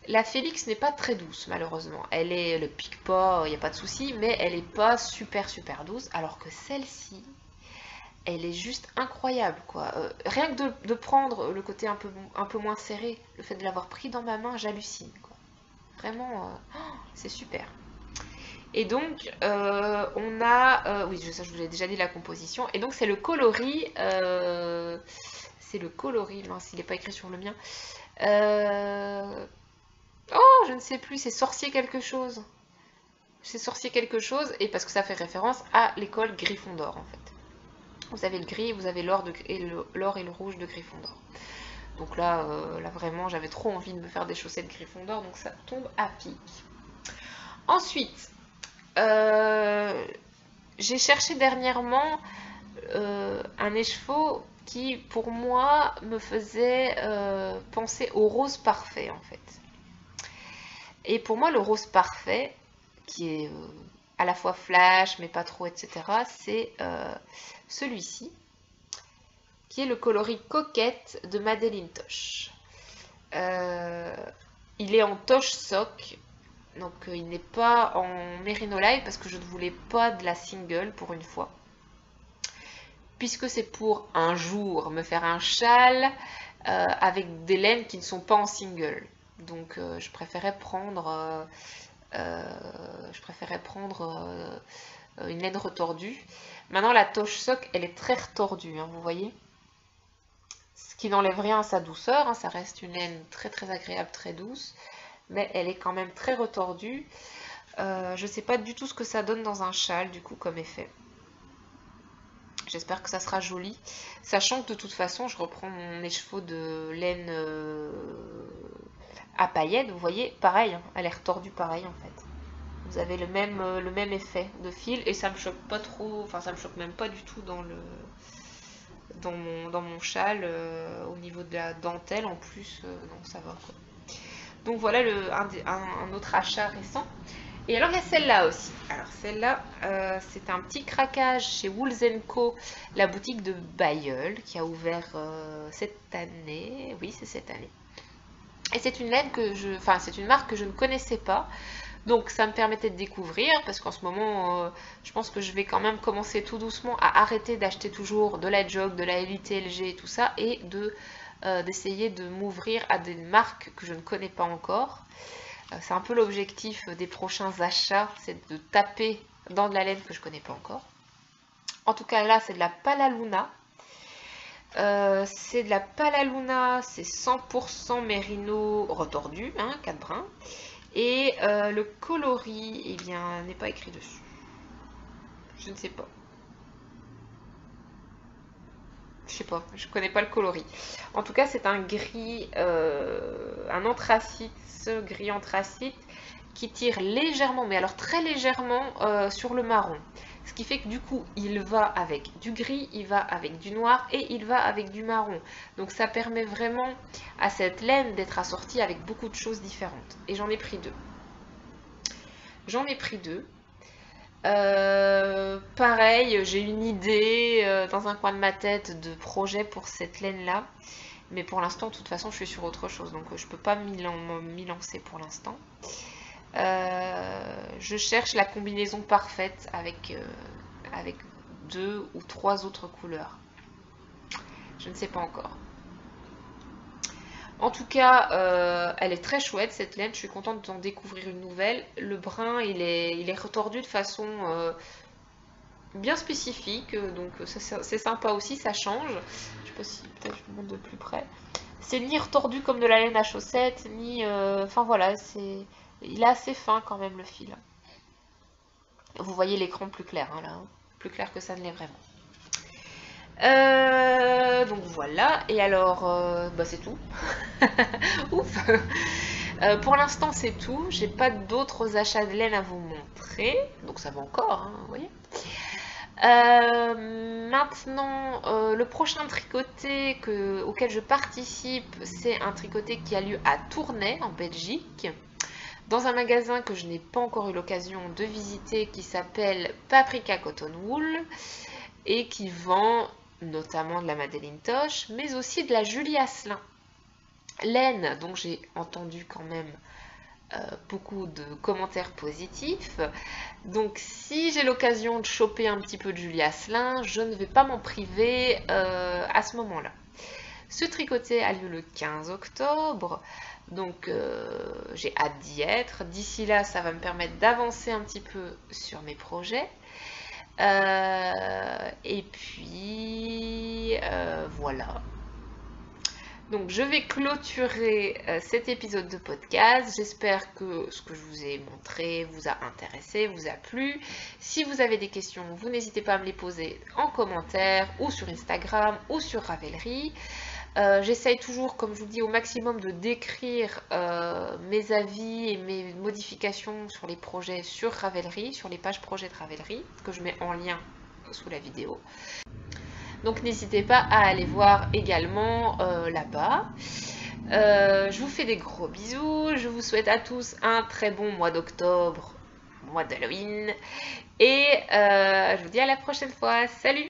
La Félix n'est pas très douce, malheureusement. Elle le pique pas, il n'y a pas de souci, mais elle n'est pas super douce, alors que celle-ci... elle est juste incroyable, quoi. Rien que de prendre le côté un peu moins serré, le fait de l'avoir pris dans ma main, j'hallucine, quoi. Vraiment, c'est super. Et donc, on a... oui, ça, je vous l'ai déjà dit, la composition. Et donc, c'est le coloris... mince, il n'est pas écrit sur le mien. Oh, je ne sais plus, c'est sorcier quelque chose. C'est sorcier quelque chose, et parce que ça fait référence à l'école Gryffondor, en fait. Vous avez le gris, vous avez l'or et le rouge de Gryffondor. Donc là, là vraiment, j'avais trop envie de me faire des chaussettes Gryffondor, donc ça tombe à pic. Ensuite, j'ai cherché dernièrement un écheveau qui, pour moi, me faisait penser au rose parfait, en fait. Et pour moi, le rose parfait, qui est... à la fois flash, mais pas trop, etc. C'est celui-ci, qui est le coloris coquette de Madeleine Tosh. Il est en Tosh Sock, donc il n'est pas en Merino Light, parce que je ne voulais pas de la single pour une fois. Puisque c'est pour un jour me faire un châle avec des laines qui ne sont pas en single. Donc je préférais prendre... une laine retordue. Maintenant, la Tosh Sock, elle est très retordue, hein, vous voyez. Ce qui n'enlève rien à sa douceur, hein, ça reste une laine très agréable, très douce, mais elle est quand même très retordue. Je ne sais pas du tout ce que ça donne dans un châle, du coup, comme effet. J'espère que ça sera joli, sachant que de toute façon, je reprends mon écheveau de laine à paillettes, vous voyez, pareil, hein, elle est retordue pareil en fait. Vous avez le même effet de fil et ça me choque pas trop, enfin ça me choque même pas du tout dans mon châle, au niveau de la dentelle en plus, non ça va quoi. Donc voilà un autre achat récent. Et alors il y a celle-là aussi. Alors celle-là, c'est un petit craquage chez Wools & Co, la boutique de Bailleul, qui a ouvert cette année. Oui, c'est cette année. Et c'est une laine c'est une marque que je ne connaissais pas. Donc ça me permettait de découvrir, parce qu'en ce moment, je pense que je vais quand même commencer tout doucement à arrêter d'acheter toujours de la Jog, de la Elite LG et tout ça, et d'essayer de m'ouvrir à des marques que je ne connais pas encore. C'est un peu l'objectif des prochains achats, c'est de taper dans de la laine que je ne connais pas encore. En tout cas là, c'est de la Palaluna. C'est de la Palaluna, c'est 100% mérino retordu, hein, 4 brins. Et le coloris, eh bien, n'est pas écrit dessus. Je ne sais pas. Je sais pas, je connais pas le coloris. En tout cas, c'est un gris, un anthracite, gris anthracite, qui tire légèrement, mais alors très légèrement, sur le marron. Ce qui fait que du coup, il va avec du gris, il va avec du noir et il va avec du marron. Donc ça permet vraiment à cette laine d'être assortie avec beaucoup de choses différentes. Et j'en ai pris deux. J'en ai pris deux. Pareil, j'ai une idée dans un coin de ma tête de projet pour cette laine-là. Mais pour l'instant, de toute façon, je suis sur autre chose. Donc je ne peux pas m'y lancer pour l'instant. Je cherche la combinaison parfaite avec 2 ou 3 autres couleurs. Je ne sais pas encore. En tout cas, elle est très chouette cette laine, je suis contente d'en découvrir une nouvelle. Le brun, il est retordu de façon bien spécifique, donc c'est sympa aussi, ça change. Je sais pas si peut-être je vous montre de plus près. C'est ni retordu comme de la laine à chaussettes, ni... Enfin voilà, il est assez fin quand même le fil. Vous voyez l'écran plus clair, hein, là, plus clair que ça ne l'est vraiment. Donc voilà, et alors, bah c'est tout. Ouf. Pour l'instant c'est tout, j'ai pas d'autres achats de laine à vous montrer, donc ça va encore, hein, vous voyez. Maintenant, le prochain tricoté auquel je participe, c'est un tricoté qui a lieu à Tournai, en Belgique, dans un magasin que je n'ai pas encore eu l'occasion de visiter, qui s'appelle Paprika Cotton Wool, et qui vend notamment de la Madeleine Tosh, mais aussi de la Julie Asselin. Laine, dont j'ai entendu quand même beaucoup de commentaires positifs. Donc si j'ai l'occasion de choper un petit peu de Julie Asselin, je ne vais pas m'en priver à ce moment-là. Ce tricoté a lieu le 15 octobre, donc j'ai hâte d'y être. D'ici là, ça va me permettre d'avancer un petit peu sur mes projets. Et puis voilà. Donc je vais clôturer cet épisode de podcast. J'espère que ce que je vous ai montré vous a intéressé, vous a plu. Si vous avez des questions, vous n'hésitez pas à me les poser en commentaire ou sur Instagram ou sur Ravelry. J'essaye toujours, comme je vous dis, au maximum de décrire mes avis et mes modifications sur les projets sur Ravelry, sur les pages projets de Ravelry, que je mets en lien sous la vidéo. Donc n'hésitez pas à aller voir également là-bas. Je vous fais des gros bisous. Je vous souhaite à tous un très bon mois d'octobre, mois d'Halloween. Et je vous dis à la prochaine fois. Salut!